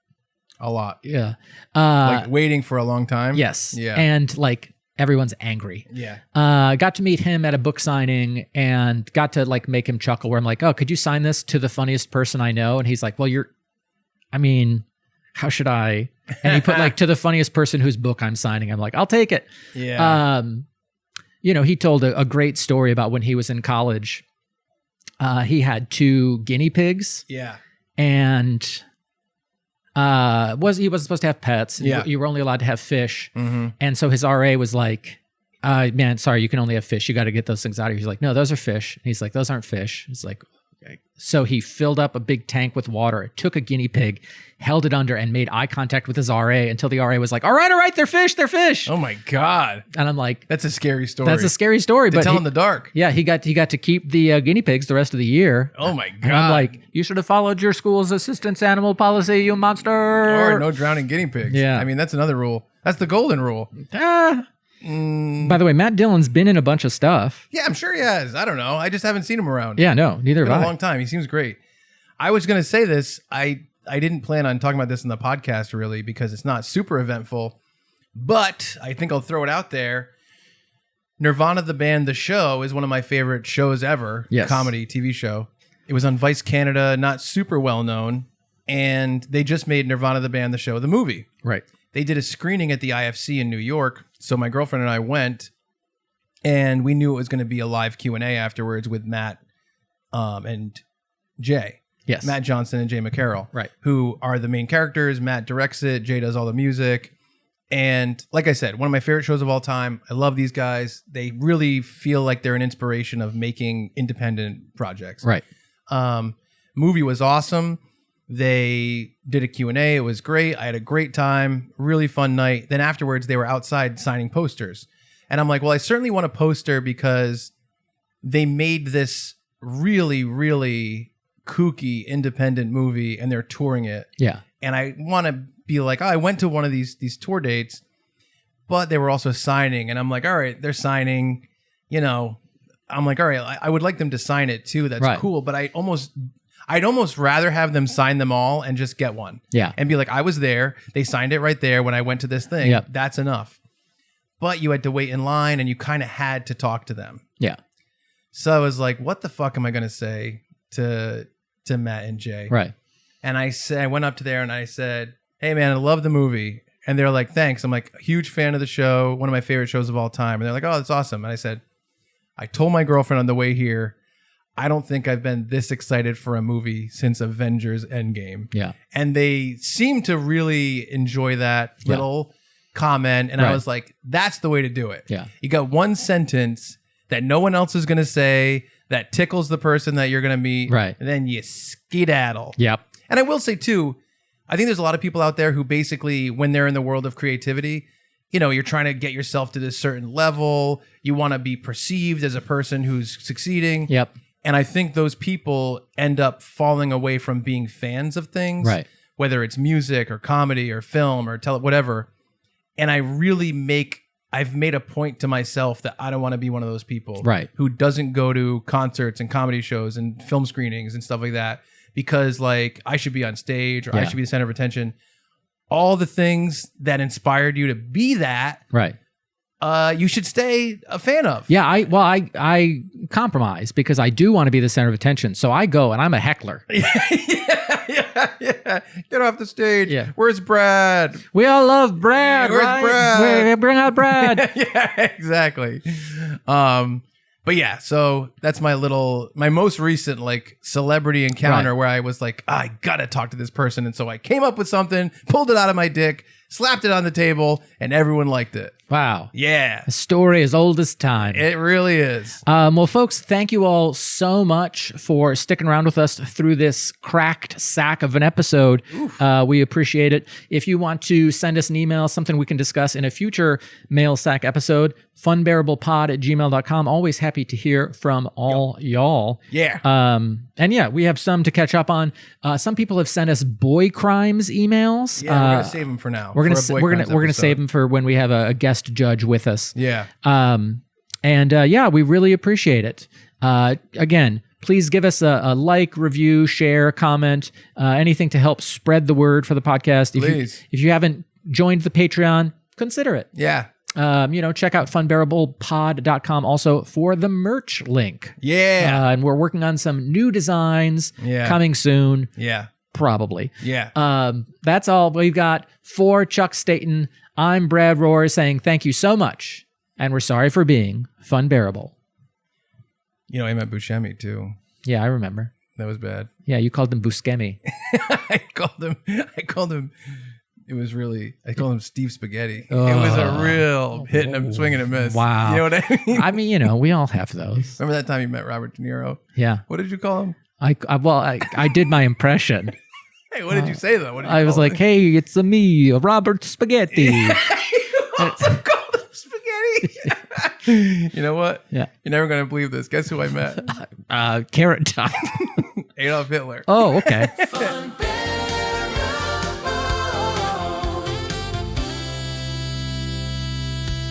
Speaker 2: a lot.
Speaker 3: Yeah.
Speaker 2: Like waiting for a long time.
Speaker 3: Yes.
Speaker 2: Yeah.
Speaker 3: And like everyone's angry.
Speaker 2: Yeah.
Speaker 3: Got to meet him at a book signing and got to like make him chuckle where I'm like, oh, could you sign this to the funniest person I know? And he's like, well, how should I? And he put like to the funniest person whose book I'm signing. I'm like, I'll take it.
Speaker 2: Yeah.
Speaker 3: He told a great story about when he was in college. He had 2 guinea pigs.
Speaker 2: Yeah.
Speaker 3: And he wasn't supposed to have pets.
Speaker 2: Yeah.
Speaker 3: You were only allowed to have fish.
Speaker 2: Mm-hmm.
Speaker 3: And so his RA was like, man, sorry, you can only have fish. You got to get those things out of here. He's like, no, those are fish. And he's like, those aren't fish. He's like, So he filled up a big tank with water, took a guinea pig, held it under, and made eye contact with his RA until the RA was like, all right, they're fish.
Speaker 2: Oh my God.
Speaker 3: And I'm like,
Speaker 2: That's a scary story.
Speaker 3: that's a scary story.
Speaker 2: To
Speaker 3: But
Speaker 2: tell
Speaker 3: he-
Speaker 2: in the dark.
Speaker 3: yeah, he got to keep the guinea pigs the rest of the year.
Speaker 2: Oh my God.
Speaker 3: And I'm like, you should have followed your school's assistance animal policy, you monster.
Speaker 2: Or no drowning guinea pigs.
Speaker 3: Yeah.
Speaker 2: I mean, that's another rule. That's the golden rule.
Speaker 3: Ah. By the way, Matt Dillon's been in a bunch of stuff.
Speaker 2: Yeah, I'm sure he has. I don't know. I just haven't seen him around.
Speaker 3: Yeah, no, neither
Speaker 2: It's been
Speaker 3: have
Speaker 2: a
Speaker 3: I.
Speaker 2: long time. He seems great. I was going to say this. I didn't plan on talking about this in the podcast really because it's not super eventful, but I think I'll throw it out there. Nirvana the band, the show, is one of my favorite shows ever.
Speaker 3: Yes.
Speaker 2: Comedy TV show. It was on Vice Canada, not super well known, and they just made Nirvana the band, the show, the movie.
Speaker 3: Right.
Speaker 2: They did a screening at the IFC in New York, so my girlfriend and I went, and we knew it was going to be a live Q&A afterwards with Matt and Jay.
Speaker 3: Yes.
Speaker 2: Matt Johnson and Jay McCarroll,
Speaker 3: Right.
Speaker 2: who are the main characters. Matt directs it. Jay does all the music. And like I said, one of my favorite shows of all time. I love these guys. They really feel like they're an inspiration of making independent projects.
Speaker 3: Right.
Speaker 2: Movie was awesome. They did a Q&A. It was great. I had a great time. Really fun night. Then afterwards, they were outside signing posters. And I'm like, well, I certainly want a poster because they made this really, really kooky independent movie and they're touring it.
Speaker 3: Yeah.
Speaker 2: And I want to be like, oh, I went to one of these tour dates, but they were also signing. And I'm like, all right, they're signing, you know, I'm like, all right, I would like them to sign it too. That's
Speaker 3: Right.
Speaker 2: cool. But I'd almost rather have them sign them all and just get one.
Speaker 3: Yeah.
Speaker 2: And be like, I was there. They signed it right there when I went to this thing.
Speaker 3: Yep.
Speaker 2: That's enough. But you had to wait in line and you kind of had to talk to them.
Speaker 3: Yeah.
Speaker 2: So I was like, what the fuck am I going to say to Matt and Jay?
Speaker 3: Right.
Speaker 2: And I went up to there and I said, hey man, I love the movie. And they're like, thanks. I'm like, huge fan of the show. One of my favorite shows of all time. And they're like, oh, that's awesome. And I said, I told my girlfriend on the way here, I don't think I've been this excited for a movie since Avengers Endgame.
Speaker 3: Yeah.
Speaker 2: And they seem to really enjoy that
Speaker 3: Yeah.
Speaker 2: little comment. And I
Speaker 3: Right.
Speaker 2: was like, that's the way to do it.
Speaker 3: Yeah.
Speaker 2: You got one sentence that no one else is going to say that tickles the person that you're going to meet.
Speaker 3: Right.
Speaker 2: And then you skedaddle.
Speaker 3: Yep.
Speaker 2: And I will say too, I think there's a lot of people out there who basically, when they're in the world of creativity, you know, you're trying to get yourself to this certain level. You want to be perceived as a person who's succeeding.
Speaker 3: Yep.
Speaker 2: And I think those people end up falling away from being fans of things,
Speaker 3: Right.
Speaker 2: whether it's music or comedy or film or whatever. And I've made a point to myself that I don't want to be one of those people
Speaker 3: Right.
Speaker 2: who doesn't go to concerts and comedy shows and film screenings and stuff like that because like I should be on stage or I
Speaker 3: Yeah.
Speaker 2: should be the center of attention. All the things that inspired you to be that,
Speaker 3: Right.
Speaker 2: you should stay a fan of.
Speaker 3: Yeah, I compromise because I do want to be the center of attention. So I go and I'm a heckler.
Speaker 2: yeah. Get off the stage.
Speaker 3: Yeah.
Speaker 2: Where's Brad?
Speaker 3: We all love Brad,
Speaker 2: Where's
Speaker 3: right?
Speaker 2: Brad?
Speaker 3: Bring out Brad.
Speaker 2: Yeah, exactly. But yeah, so that's my most recent like celebrity encounter
Speaker 3: Right.
Speaker 2: where I was like, I gotta talk to this person. And so I came up with something, pulled it out of my dick, slapped it on the table, and everyone liked it.
Speaker 3: Wow.
Speaker 2: Yeah,
Speaker 3: A story as old as time.
Speaker 2: it really is.
Speaker 3: Well, folks, thank you all so much for sticking around with us through this cracked sack of an episode. We appreciate it. If you want to send us an email, something we can discuss in a future Mail Sack episode, funbearablepod@gmail.com. Always happy to hear from all y'all.
Speaker 2: Yeah.
Speaker 3: And yeah, we have some to catch up on. Some people have sent us boy crimes emails.
Speaker 2: Yeah, we're gonna save them for now.
Speaker 3: We're gonna
Speaker 2: for a Boy
Speaker 3: we're
Speaker 2: Crimes
Speaker 3: gonna save
Speaker 2: episode.
Speaker 3: them for when we have a guest judge with us.
Speaker 2: Yeah.
Speaker 3: Yeah, we really appreciate it. Again, please give us a like, review, share, comment, anything to help spread the word for the podcast.
Speaker 2: Please.
Speaker 3: If you haven't joined the Patreon, consider it.
Speaker 2: Yeah.
Speaker 3: Check out funbearablepod.com also for the merch link.
Speaker 2: Yeah.
Speaker 3: And we're working on some new designs
Speaker 2: Yeah.
Speaker 3: coming soon,
Speaker 2: Yeah.
Speaker 3: probably.
Speaker 2: Yeah.
Speaker 3: That's all we've got for Chuck Staten. I'm Brad Rohr saying thank you so much. And we're sorry for being Funbearable.
Speaker 2: You know, I meant Buscemi too.
Speaker 3: Yeah, I remember.
Speaker 2: That was bad.
Speaker 3: Yeah, you called him Buscemi.
Speaker 2: I called him. It was really. I called him Steve Spaghetti. It was a real hitting and swinging and miss.
Speaker 3: Wow.
Speaker 2: You know what I mean?
Speaker 3: I mean, we all have those.
Speaker 2: Remember that time you met Robert De Niro?
Speaker 3: Yeah.
Speaker 2: What did you call him?
Speaker 3: I did my impression.
Speaker 2: Hey, what did you say though? What did you
Speaker 3: I was
Speaker 2: call
Speaker 3: like,
Speaker 2: me?
Speaker 3: hey, it's me, Robert Spaghetti.
Speaker 2: You also called him spaghetti. You know what?
Speaker 3: Yeah.
Speaker 2: You're never gonna believe this. Guess who I met?
Speaker 3: Carrot Top.
Speaker 2: Adolf Hitler.
Speaker 3: Oh, okay.
Speaker 1: Funbearable.